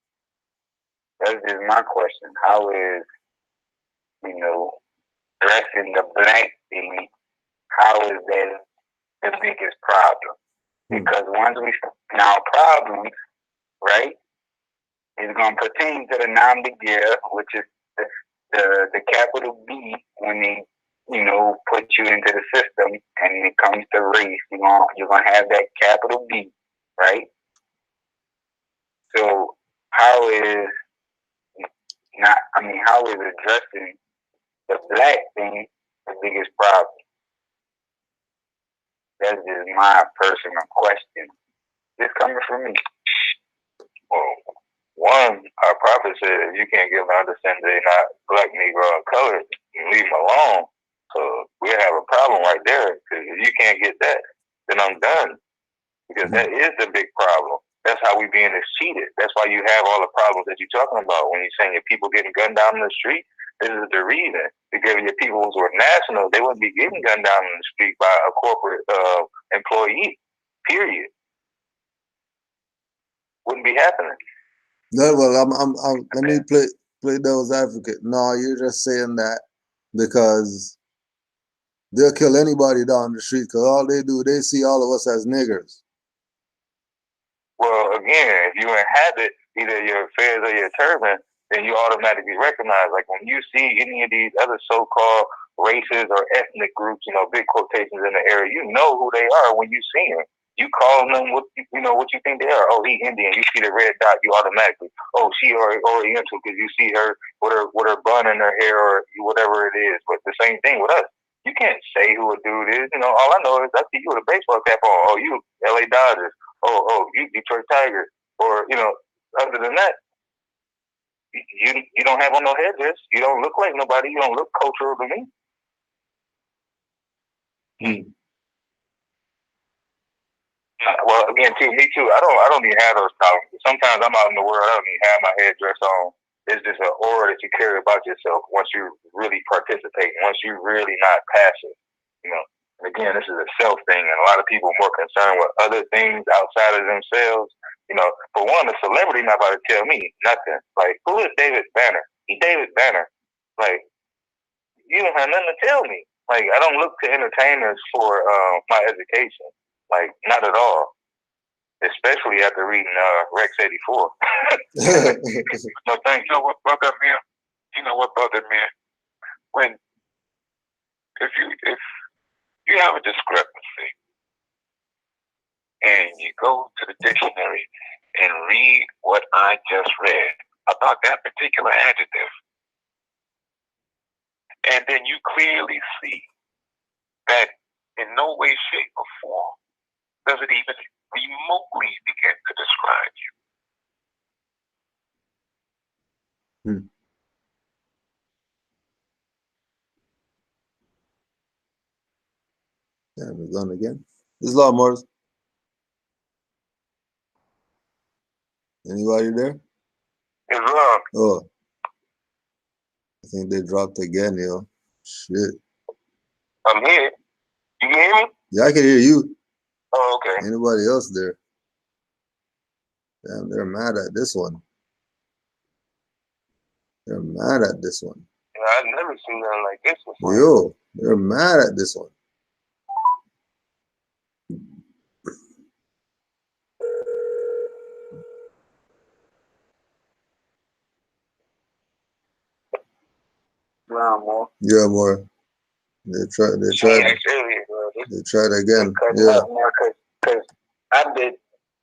that's just my question. How is, you know, addressing the black thing, how is that the biggest problem? Because once we now problems, right, it's going to pertain to the non-begetter, which is the capital B, when they, you know, put you into the system, and it comes to race, you're going to have that capital B, right? So how is how is addressing the black thing the biggest problem? That's just my personal question. This coming from me. Well, one, our prophet said if you can't give an understanding they're not black, Negro, or colored, you leave them alone. So we have a problem right there. Because if you can't get that, then I'm done. Because that is the big problem. That's how we being cheated. That's why you have all the problems that you're talking about when you're saying your people getting gunned down in the street. This is the reason. Because if your people were national, they wouldn't be getting gunned down in the street by a corporate employee. Period. Wouldn't be happening. No, well, let me play devil's advocate. No, you're just saying that because they'll kill anybody down the street because all they do, they see all of us as niggers. Well, again, if you inhabit either your fez or your turban, then you automatically recognize. Like when you see any of these other so-called races or ethnic groups, you know, big quotations in the area, you know who they are when you see them. You call them what you think they are. Oh, he Indian. You see the red dot, you automatically. Oh, she Oriental because you see her with her bun in her hair or whatever it is. But the same thing with us. You can't say who a dude is. You know, all I know is I see you with a baseball cap on. Oh, you LA Dodgers. Oh, you Detroit Tigers. Or, you know, other than that, you don't have on no headdress. You don't look like nobody. You don't look cultural to me. Well, again, me too. I don't even have those problems. Sometimes I'm out in the world. I don't even have my headdress on. It's just an aura that you carry about yourself once you really participate. Once you really not passive, you know. And again, this is a self thing, and a lot of people are more concerned with other things outside of themselves. You know, for one, a celebrity not about to tell me nothing. Like, who is David Banner? He's David Banner. Like, you don't have nothing to tell me. Like, I don't look to entertainers for my education. Like, not at all. Especially after reading Rex 84. No thanks. You know what bothered me? You know what bothered me? When if you have a discrepancy and you go to the dictionary and read what I just read about that particular adjective, and then you clearly see that in no way, shape, or form does it even remotely begin to describe you. Yeah, we're gone again. This is Law Morris. Anybody there? It's wrong. Oh, I think they dropped again, yo. Shit. I'm here. You can hear me? Yeah, I can hear you. Oh, okay. Anybody else there? Damn, they're mad at this one. They're mad at this one. Yeah, I've never seen nothing like this before. Yo, they're mad at this one. more. Yeah, more. They tried again. Yeah. Because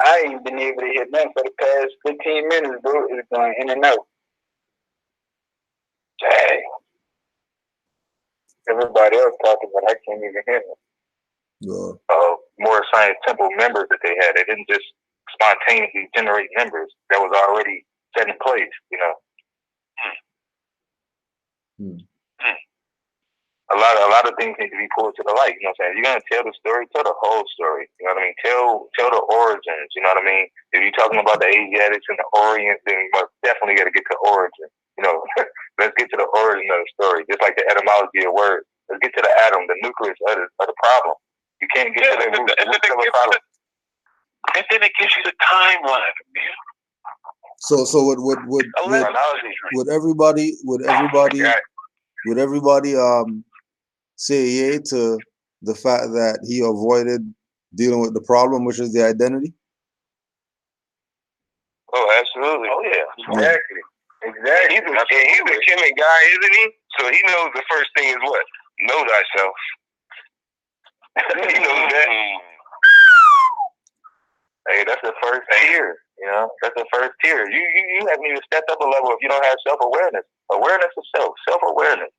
I ain't been able to hit nothing for the past 15 minutes, bro. It's going in and out. Dang. Everybody else talking, but I can't even hear them. Yeah. More Science Temple members that they had. They didn't just spontaneously generate members. That was already set in place, you know. A lot of things need to be pulled to the light. You know what I'm saying? You're gonna tell the story, tell the whole story. You know what I mean? Tell the origins. You know what I mean? If you're talking about the Asiatics and the Orient, then you must definitely got to get to origin. You know, let's get to the origin of the story. Just like the etymology of words. Let's get to the atom, the nucleus of the problem. You can't get to the root of the problem. And then it gives you the timeline, man. So would everybody say yay to the fact that he avoided dealing with the problem, which is the identity? Oh, absolutely. Oh, yeah. Exactly. He's a Kemet guy, isn't he? So he knows the first thing is what? Know thyself. He knows that. Hey, that's the first tier. You know, that's the first tier. You haven't even stepped up a level if you don't have self-awareness. Awareness of self-awareness.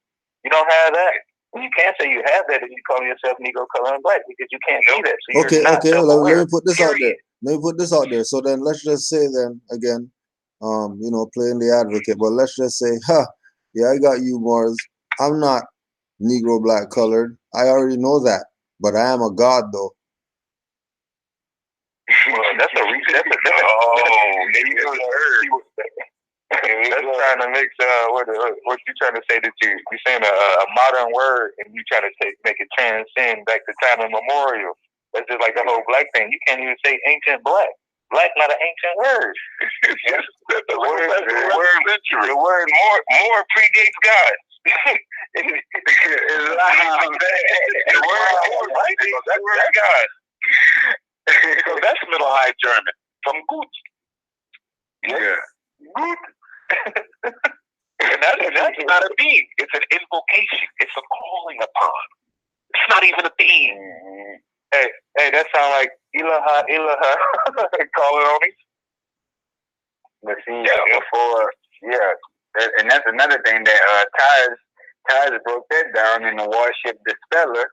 You don't have that. You can't say you have that if you call yourself Negro, color, and black, because you can't do that. So okay. Let me put this out there. So then let's just say then again, you know, playing the advocate, but let's just say, yeah, I got you, Mars. I'm not Negro, black, colored. I already know that, but I am a God though. Well, that's a reason. Maybe it was that's trying to mix what you trying to say that you're saying a modern word and you trying to make it transcend back to time immemorial. That's just like the whole black thing. You can't even say ancient black. Black not an ancient word. The word more predates God. The word God. So that's Middle High German from Gut. Yeah. Gut. And that's not a being. It's an invocation. It's a calling upon. It's not even a being. Hey, that sounds like Ilaha, calling on me. But see, and that's another thing that Taz broke that down in the Warship Dispeller.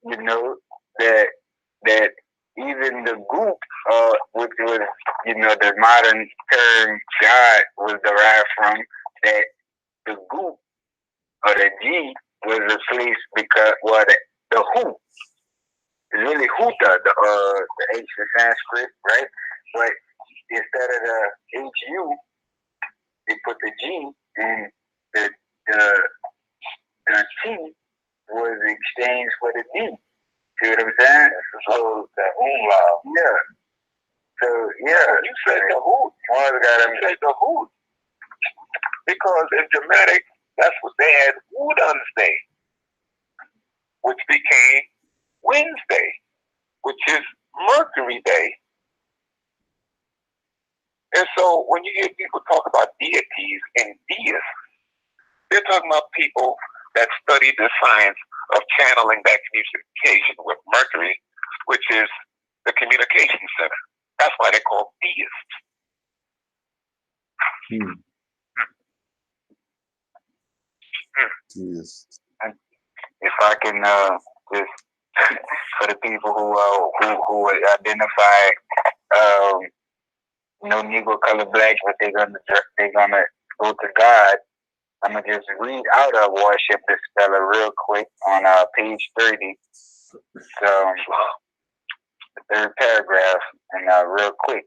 You know, that even the group, which was, you know, the modern term God was derived from, that the group or the G was replaced because, well, the who is really Huta, the ancient Sanskrit, right? But instead of the HU, they put the G, and the T was exchanged for the D. See what I'm saying? So the umlaut. Yeah. So yeah. You said the hoot. You said the hoot. Because in Germanic, that's what they had wood on the day, which became Wednesday, which is Mercury Day. And so when you hear people talk about deities and deists, they're talking about people that study the science of channeling that communication with Mercury, which is the communication center. That's why they're called deists. Yes. If I can just for the people who identify no Negro, color, black, but they're gonna go to God. I'm gonna just read out of Warship Dispeller real quick on page 30. So the third paragraph, and real quick.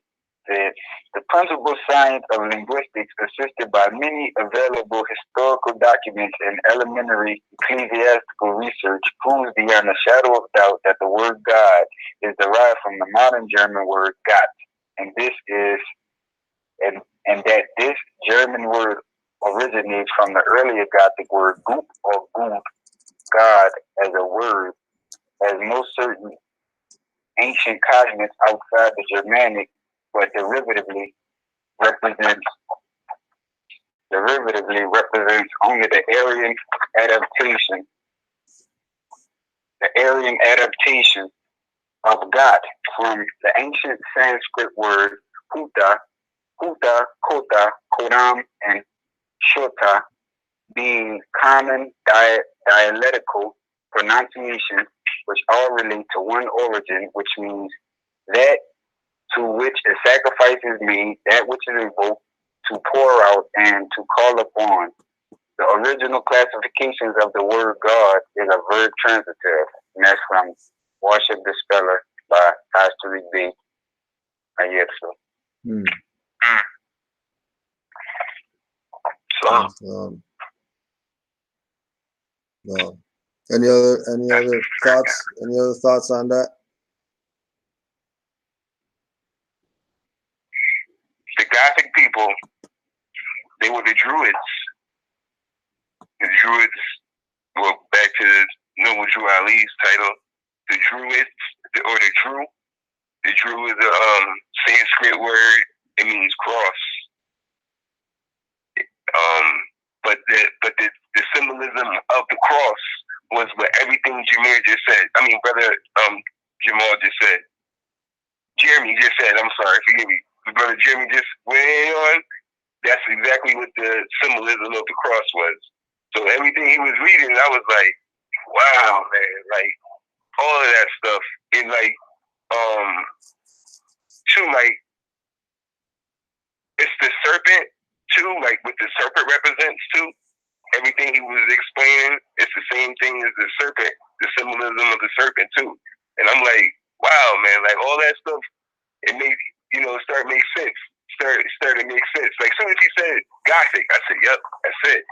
The principal science of linguistics, assisted by many available historical documents and elementary ecclesiastical research, proves beyond a shadow of doubt that the word God is derived from the modern German word Gott, and that this German word originates from the earlier Gothic word Gut or Gut, God as a word, as most certain ancient cognates outside the Germanic, but derivatively represents derivatively represents only the Aryan adaptation. The Aryan adaptation of God from the ancient Sanskrit word huta, kota, kodam, and shota, being common dialectical pronunciation, which all relate to one origin, which means that to which a sacrifice is made, that which is invoked, to pour out and to call upon. The original classifications of the word God is a verb transitive, and that's from Worship Dispeller by Pastor B. Ayetsu. So, no. Any other thoughts? Any other thoughts on that? The Gothic people, they were the Druids. The Druids, well, back to Noble Drew Ali's title, the Druids, or the Drew. The Drew is a Sanskrit word. It means cross. But the symbolism of the cross was what everything Jameer just said. I mean, brother Jamal just said. Jeremy just said. I'm sorry, forgive me. Brother Jeremy just went on. That's exactly what the symbolism of the cross was. So everything he was reading, I was like, wow, man, like all of that stuff. And like, too, like, it's the serpent too, like what the serpent represents too. Everything he was explaining, it's the same thing as the serpent, the symbolism of the serpent too. And I'm like, wow, man, like all that stuff, it made, start to make sense. Started to make sense. Like as soon as he said Gothic, I said, yep, that's it.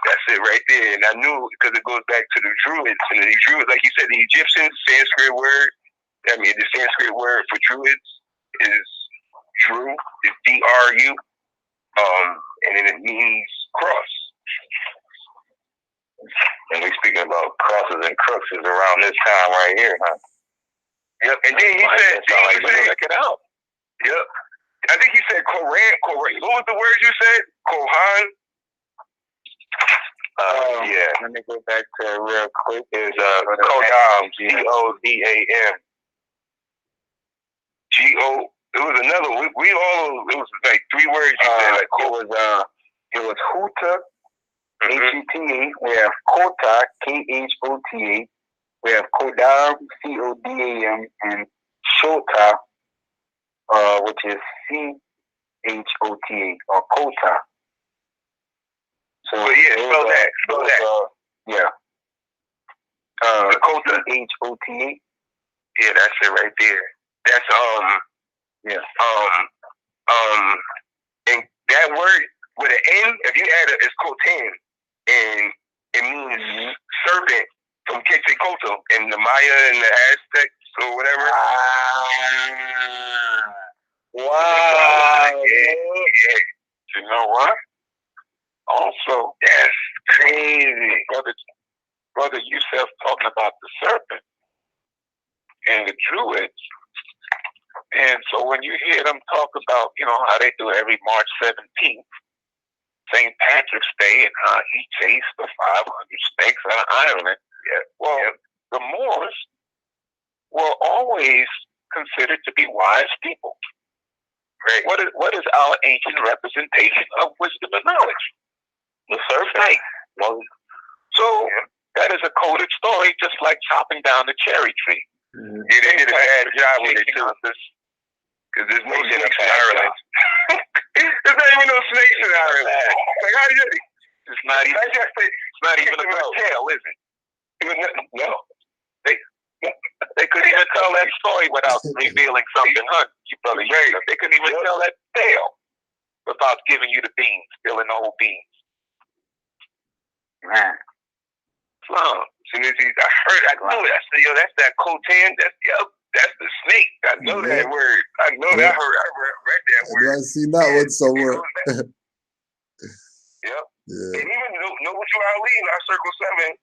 That's it right there. And I knew because it goes back to the Druids. And the Druids, like you said, the Egyptian Sanskrit word, the Sanskrit word for Druids is Drew, it's D-R-U. And then it means cross. And we speaking about crosses and cruxes around this time right here, huh? Yep. And then he said, check it out. Yep. I think he said Koran. What was the word you said? Kohan? Yeah. Let me go back to it real quick. It's Kodam, G-O-D-A-M. G-O. It was another. It was like three words you said. Like, it was Huta, H-U-T-A. We have Kota, K-H-O-T-A. We have Kodam, C-O-D-A-M, and Shota, which is C-H-O-T-A, or Kota. So spell that. Yeah. Kota. C-H-O-T-A. Yeah, that's it right there. That's Yeah. And that word with an N, if you add it, it's Kotan, and it means serpent from Quetzalcoatl in the Maya and the Aztecs or whatever. Wow. Yeah. You know what? Also, that's crazy. Brother Yusef talking about the serpent and the Druids. And so when you hear them talk about, how they do every March 17th, St. Patrick's Day, and how he chased the 500 snakes out of Ireland. Yeah. Well, the Moors were always considered to be wise people. Right. What is our ancient representation of wisdom and knowledge? The serpent. Well, so that is a coded story, just like chopping down the cherry tree. Yeah, they did a bad job with it too. Because there's no snakes in Ireland. There's not even no snakes in Ireland. Like, how do you? It's not even a good tale, is it? No. They couldn't even tell that story without revealing something, huh? You brother, they couldn't even tell that tale without giving you the beans, spilling the whole beans. Man. As soon as I know that. I said, yo, that's that Kotan. That's the snake. I know that word. I know that. I read that word. I've seen that one somewhere. Yep. Yeah. And even Noble Drew Ali in our Circle 7,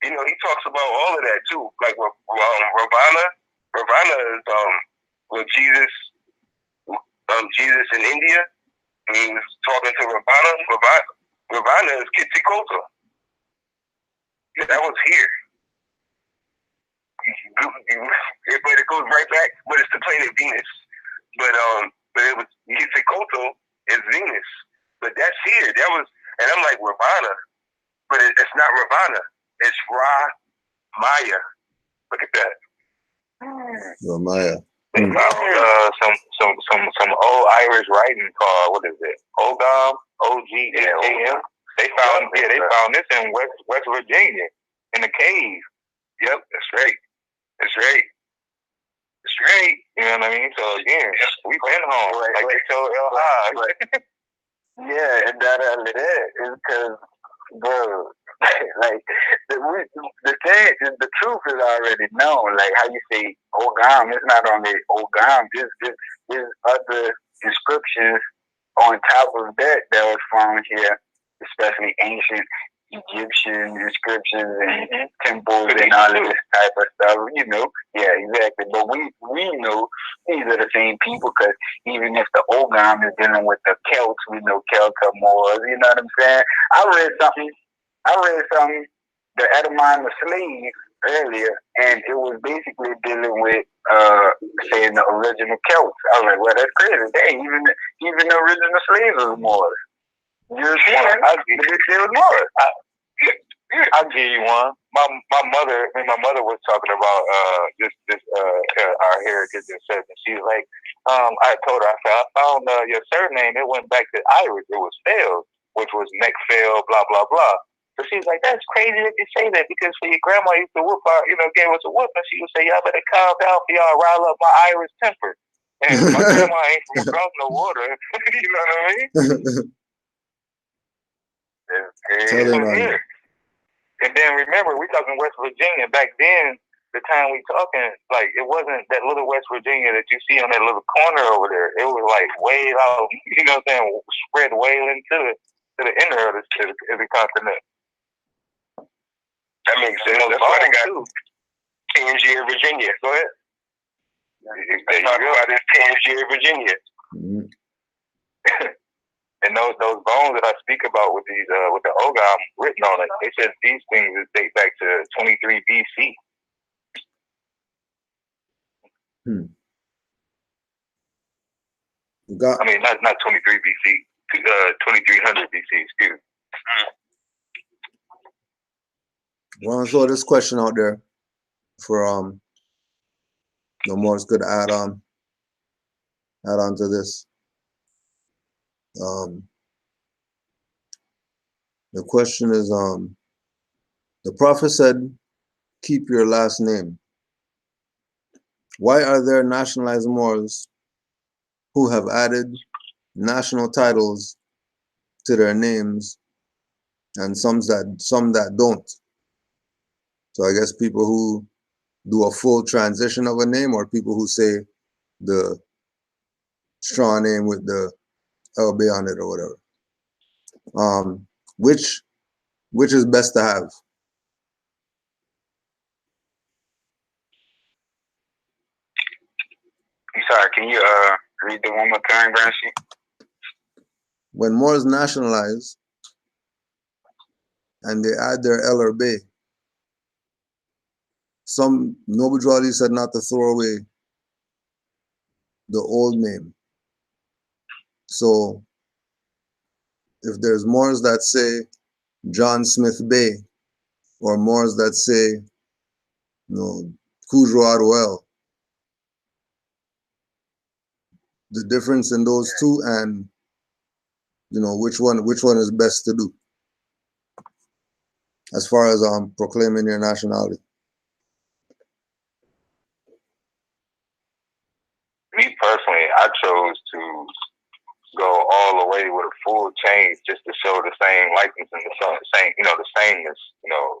he talks about all of that too. Like Ravana. Ravana is Jesus in India. He was talking to Ravana. Ravana is Kitsikota. That was here. But it goes right back, but it's the planet Venus. But it was Kitsikota is Venus. But that's here. That was, and I'm like, Ravana. But it's not Ravana. It's Maya. Look at that. Maya. Some old Irish writing called, what is it? Ogam, O-G-A-M. They found this in West Virginia in a cave. Yep, that's right. That's right. That's right. You know what I mean? So again, we've been home. Right, like they told L.I. Yeah, and that under that is because, bro, like the truth is already known. Like how you say Ogam, it's not only Ogam. There's other descriptions on top of that was found here, especially ancient Egyptian inscriptions and temples and all of this type of stuff, you know. Yeah, exactly. But we know these are the same people, because even if the Ogam is dealing with the Celts, we know Celts are Moors, you know what I'm saying? I read something, the Edamon the Slave earlier, and it was basically dealing with saying the original Celts. I was like, well, that's crazy. Dang, even the original slaves was Moors. I'll give you one. My mother was talking about our heritage and such, and she was like, I told her, I said, I found your surname. It went back to Irish. It was Fell, which was McFell, blah blah blah. So she's like, that's crazy that you say that, because for your grandma used to whoop our, gave us a whoop, and she would say, y'all better calm down for y'all rile up my Irish temper. And my grandma ain't from across no water. You know what I mean? Here. And then remember, we talking West Virginia. Back then, the time we talking, like, it wasn't that little West Virginia that you see on that little corner over there. It was like way out, you know what I'm saying, spread way into the inner of the continent. That makes sense. That's why they got Tangier, Virginia. Go ahead. They talk about this Tangier, Virginia. Mm-hmm. And those bones that I speak about with these with the Ogam written on it, they said these things date back to 23 BC. I mean, not 23 BC, 2300 BC. Excuse me. Well, I saw this question out there for no more could add on to this. The question is, the prophet said, keep your last name. Why are there nationalized Moors who have added national titles to their names, and some that don't? So I guess people who do a full transition of a name, or people who say the strong name with the LB on it or whatever. Which is best to have? I'm sorry, can you read the one more time, Grancy? When Moors nationalize and they add their L or B, some Nobudrali said not to throw away the old name. So if there's Moors that say John Smith Bay, or Moors that say, Kudro Aruel, the difference in those two, and which one is best to do as far as proclaiming your nationality? Me personally, I chose to go all the way with a full change, just to show the same likeness and the same, the sameness,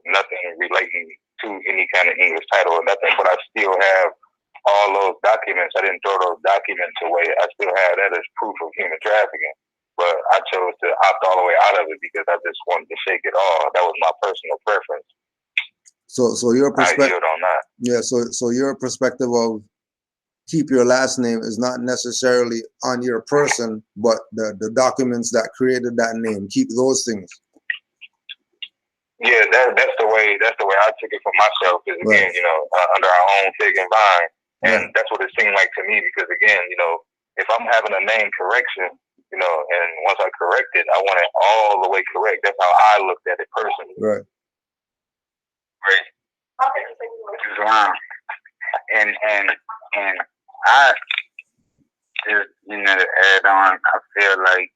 nothing relating to any kind of English title or nothing, but I still have all those documents. I didn't throw those documents away. I still have that as proof of human trafficking. But I chose to opt all the way out of it because I just wanted to shake it all. That was my personal preference. So your perspective on that. Yeah, so your perspective of keep your last name is not necessarily on your person, but the documents that created that name. Keep those things. Yeah, that's the way I took it for myself. Because again, you know, under our own fig and vine, and that's what it seemed like to me. Because again, you know, if I'm having a name correction, you know, and once I correct it, I want it all the way correct. That's how I looked at it personally. Right. Right. And I just, you know, to add on, I feel like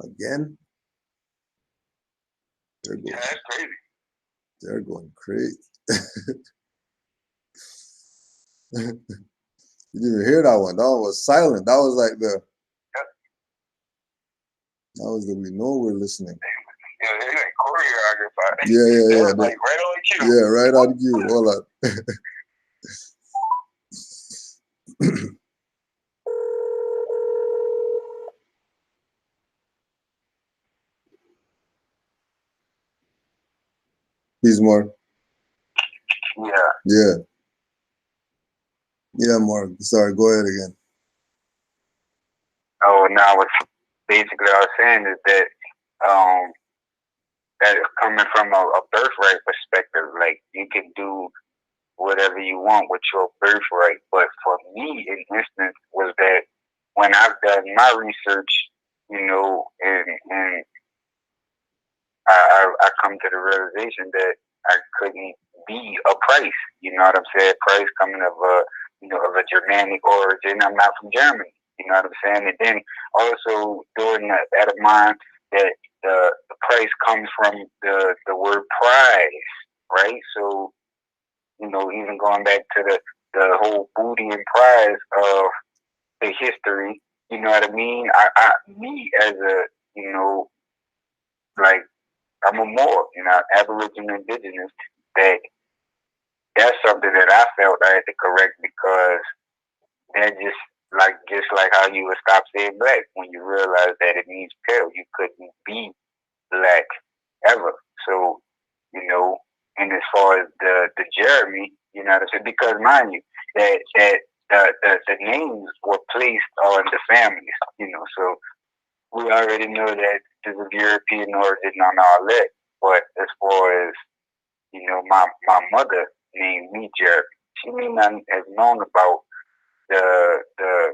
again. That's crazy. They're going crazy. You didn't even hear that one. That one was silent. That was like the. That was the we know we're listening. Yeah, they like choreographed. Yeah. Like right on cue. Yeah, right on cue. Hold on. He's more. Yeah, Mark. Sorry, go ahead again. Oh, now what's basically I was saying is that that is coming from a birthright perspective. Like you can do whatever you want with your birthright, but for me, an instance was that when I've done my research, you know, and I come to the realization that I couldn't be a Price. You know what I'm saying? Price coming of a of a Germanic origin. I'm not from Germany. You know what I'm saying? And then also doing that of mine that the price comes from the word prize, right? So, you know, even going back to the whole booty and prize of the history, you know what I mean? Me as a, you know, like I'm a Moor, you know, Aboriginal Indigenous, that's something that I felt I had to correct because that just like how you would stop saying black when you realize that it means pale. You couldn't be black ever. So, you know, and as far as the Jeremy, you know what I'm saying? Because mind you, that the names were placed on the families, you know, so we already know that there's a European origin on all that. But as far as, you know, my mother named me Jeremy. She may not have known about the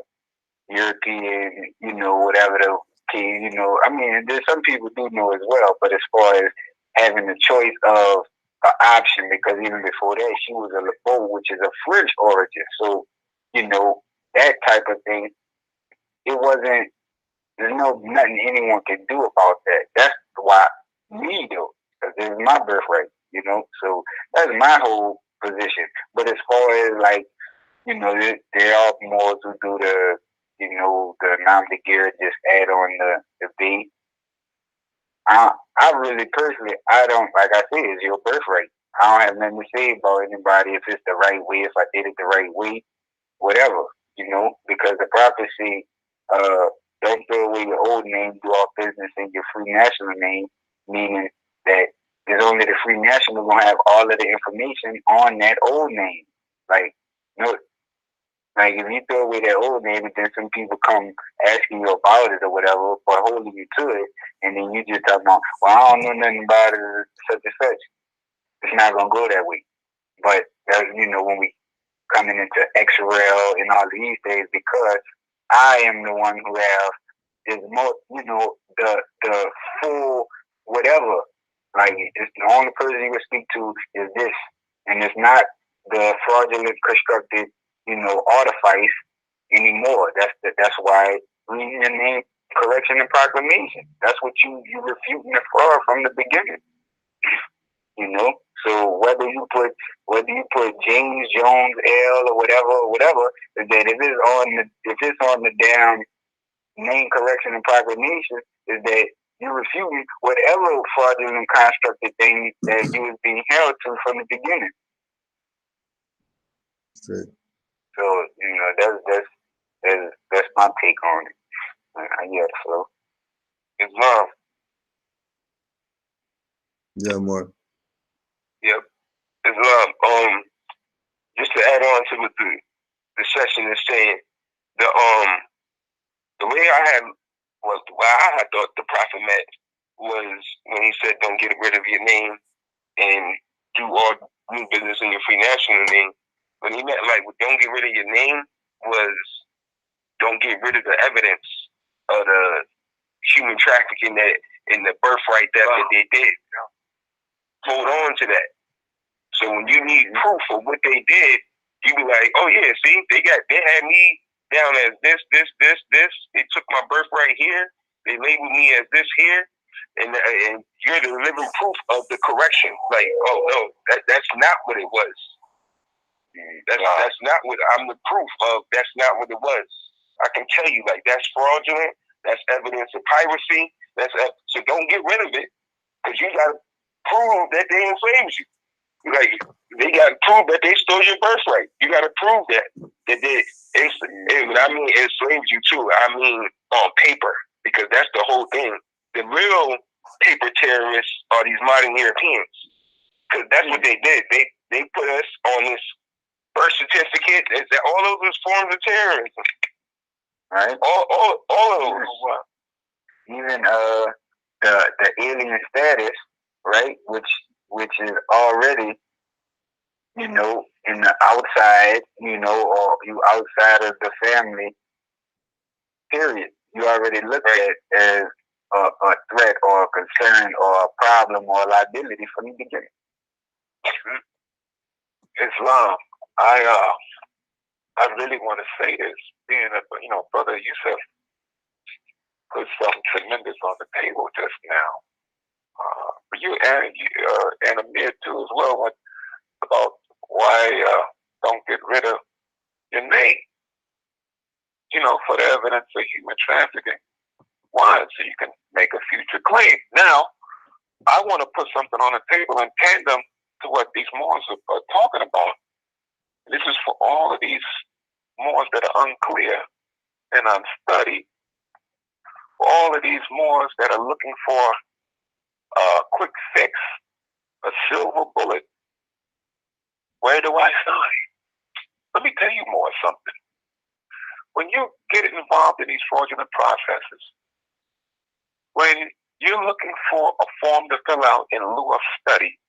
European, you know, whatever the case, you know. I mean, there's some people do know as well, but as far as having the choice of an option, because even before that, she was a LeBeau, which is a French origin. So, you know, that type of thing, it wasn't, there's nothing anyone can do about that. That's why me do, because this is my birthright, you know. So that's my whole position. But as far as like, you know, there are more who do the, you know, the nom de guerre, just add on the B. I really personally, I don't, like I said, it's your birthright. I don't have nothing to say about anybody if it's the right way, if I did it the right way, whatever, you know, because the prophecy, don't throw away your old name, do all business in your free national name, meaning that there's only the free national gonna have all of the information on that old name. Like, you know, like if you throw away that old name and then some people come asking you about it or whatever, or holding you to it, and then you just tell them, well, I don't know nothing about it, such and such. It's not gonna go that way. But you know, when we coming into XRL and all these days, because I am the one who have is more, you know, the full whatever. Like it's the only person you can speak to is this, and it's not the fraudulent constructed, you know, artifice anymore. That's why reading the name correction and proclamation. That's what you refuting the fraud from the beginning. You know, so whether you put James Jones L or whatever, is that if it's on the damn name correction and proclamation, is that you're refuting whatever fraudulent constructed thing that you was being held to from the beginning. Straight. So, you know, that's my take on it. I get it, so it's love. Yeah, more. Yep. add on to what the session is saying, the way I thought the prophet meant was when he said, "Don't get rid of your name and do all new business in your free national name." When he meant like, "Don't get rid of your name," was don't get rid of the evidence of the human trafficking that in the birthright theft that they did. Hold on to that. So when you need proof of what they did, you be like, "Oh yeah, see, they had me down as this. They took my birthright here. They labeled me as this here, and you're the living proof of the correction." Like, oh no, that's not what it was. That's not what I'm the proof of. That's not what it was. I can tell you, like, that's fraudulent. That's evidence of piracy. So don't get rid of it, because you got to prove that they enslaved you. Like, they got to prove that they stole your birthright. You got to prove that they when I mean enslaved you too, I mean on paper, because that's the whole thing. The real paper terrorists are these modern Europeans, because that's what they did. They put us on this birth certificate. All of those forms of terrorism, right? All of those. Even the alien status, right? Which is already, in the outside, or you outside of the family, period. You already look at it as a threat or a concern or a problem or a liability from the beginning. Islam, I really want to say this, being a brother Yusuf put something tremendous on the table just now. For you and Amir too as well, about why don't get rid of your name, for the evidence of human trafficking. Why? So you can make a future claim. Now, I want to put something on the table in tandem to what these Moors are talking about. This is for all of these Moors that are unclear and unstudied. For all of these Moors that are looking for a quick fix, a silver bullet. Where do I sign? Let me tell you more something. When you get involved in these fraudulent processes, when you're looking for a form to fill out in lieu of study,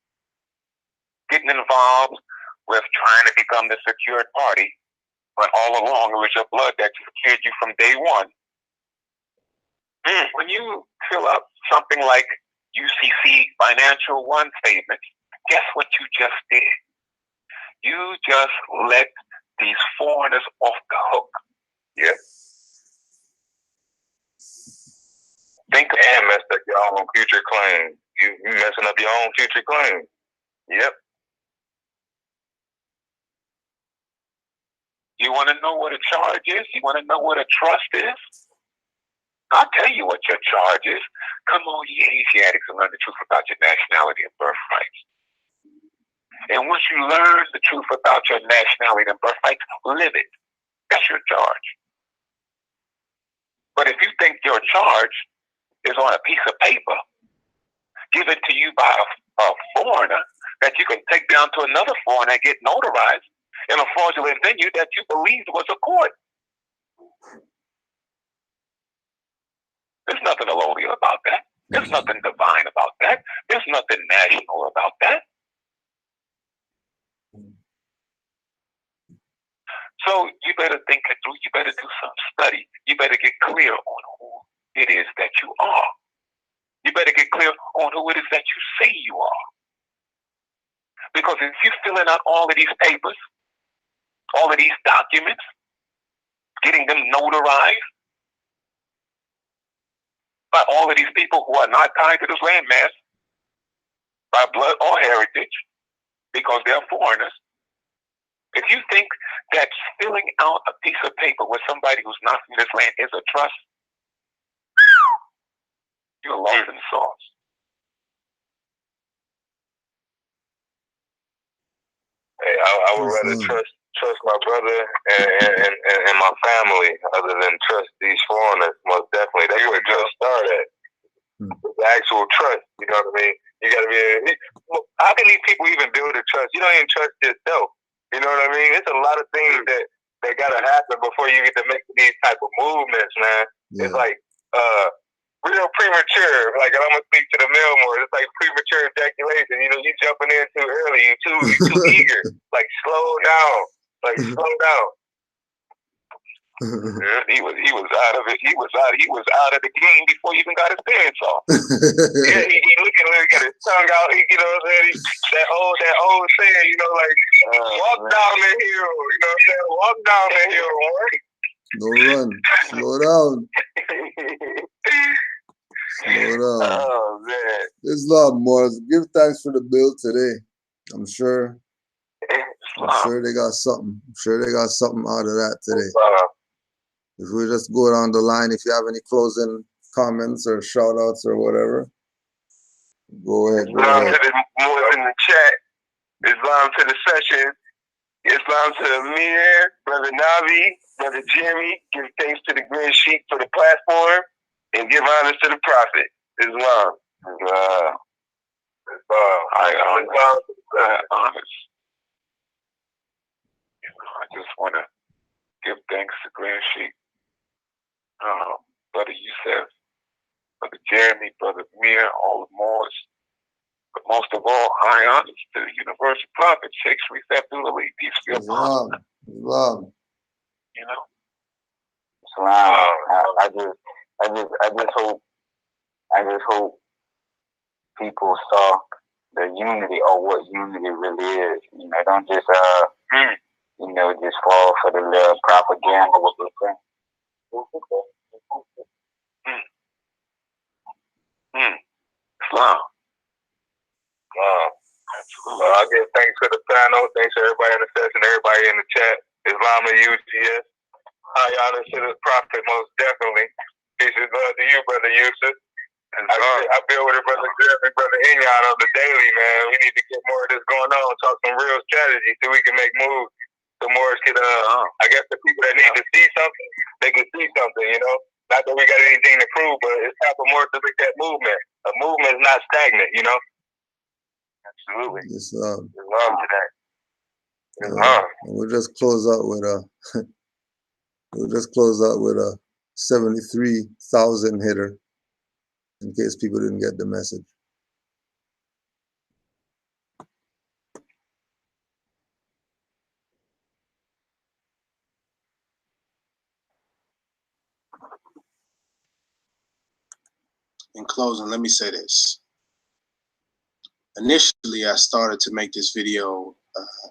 getting involved with trying to become the secured party, but all along it was your blood that secured you from day one. When you fill out something like UCC Financial One statement, guess what you just did? You just let these foreigners off the hook. Yep. Think and messed up your own future claim. You messing up your own future claim. Yep. You want to know what a charge is? You want to know what a trust is? I'll tell you what your charge is. Come on, ye Asiatics, and learn the truth about your nationality and birthrights. And once you learn the truth about your nationality and birthrights, live it. That's your charge. But if you think your charge is on a piece of paper given to you by a foreigner that you can take down to another foreigner and get notarized in a fraudulent venue that you believed was a court, there's nothing colonial about that. There's nothing divine about that. There's nothing national about that. So you better think it through. You better do some study. You better get clear on who it is that you are. You better get clear on who it is that you say you are. Because if you're filling out all of these papers, all of these documents, getting them notarized by all of these people who are not tied to this landmass by blood or heritage, because they're foreigners, if you think that filling out a piece of paper with somebody who's not from this land is a trust, you're lost in the sauce. Hey, I would rather trust my brother and my family other than trust these foreigners. Most definitely, that's where trust started at. The actual trust, you know what I mean? You gotta be. How can these people even build a trust? You don't even trust yourself. You know what I mean? It's a lot of things that gotta happen before you get to make these type of movements, man. Yeah. It's like real premature. Like, I'm gonna speak to the male more. It's like premature ejaculation. You know, you jumping in too early. You too eager. Like, slow down. Like, slow down. Yeah, he was out of it. He was out of the game before he even got his pants off. Yeah, he looking like he got his tongue out. You know what I'm saying? That old saying, you know, like walk down the hill. You know what I'm saying? Walk down the hill, right? Don't run. Slow down. Slow down. Oh man. Islam, Morris. Give thanks for the bill today. I'm sure they got something. I'm sure they got something out of that today. If we just go down the line, if you have any closing comments or shout outs or whatever, go ahead. Islam to the more in the chat. Islam to the session. Islam to Amir, Brother Navi, Brother Jimmy. Give thanks to the Green Sheep for the platform, and give honors to the Prophet. Islam. Honors. I just want to give thanks to Green Sheep. Brother Youssef, Brother Jeremy, Brother Amir, all the Moors. But most of all, high honors to the Universal Prophet, Sheikh Sharif Abdullah, peace be upon him. Islam. You know? I just hope people saw the unity or what unity really is. You know, don't just just fall for the little propaganda what they're saying. Islam. I give thanks to the panel, thanks to everybody in the session, everybody in the chat. Islam and UGS. High honors to the Prophet, most definitely. Peace and love to you, Brother Yusuf. I feel with Brother Jeremy, Brother Inyan on the daily, man. We need to get more of this going on, talk some real strategy so we can make moves. So more can, I guess the people that need to see something, they can see something, you know? Not that we got anything to prove, but it's time for more to make that movement. A movement is not stagnant, you know? Absolutely. Islam. Love to that. We'll just close out with a 73,000 hitter in case people didn't get the message. In closing, let me say this. Initially, I started to make this video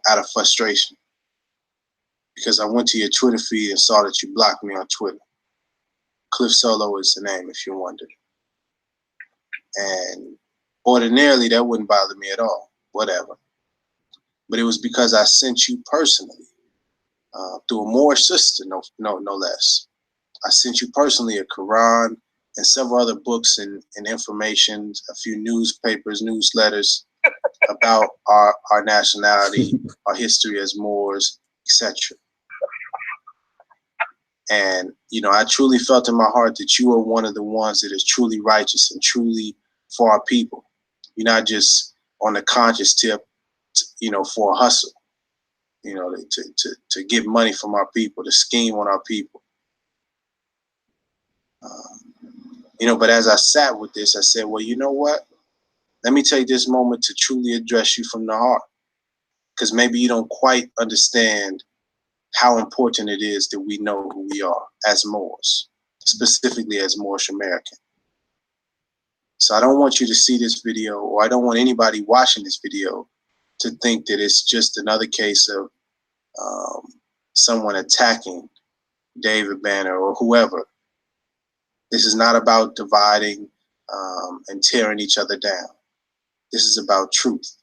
out of frustration because I went to your Twitter feed and saw that you blocked me on Twitter. Cliff Solo is the name, if you wondered. And ordinarily, that wouldn't bother me at all, whatever. But it was because I sent you personally, through a Moorish sister, no less. I sent you personally a Quran and several other books and information, a few newspapers, newsletters about our nationality, our history as Moors, etc. And, you know, I truly felt in my heart that you are one of the ones that is truly righteous and truly for our people. You're not just on the conscious tip, you know, for a hustle, you know, to get money from our people, to scheme on our people. You know, but as I sat with this, I said, well, you know what? Let me take this moment to truly address you from the heart. Because maybe you don't quite understand how important it is that we know who we are as Moors, specifically as Moorish American. So I don't want you to see this video, or I don't want anybody watching this video to think that it's just another case of someone attacking David Banner or whoever. This is not about dividing and tearing each other down. This is about truth.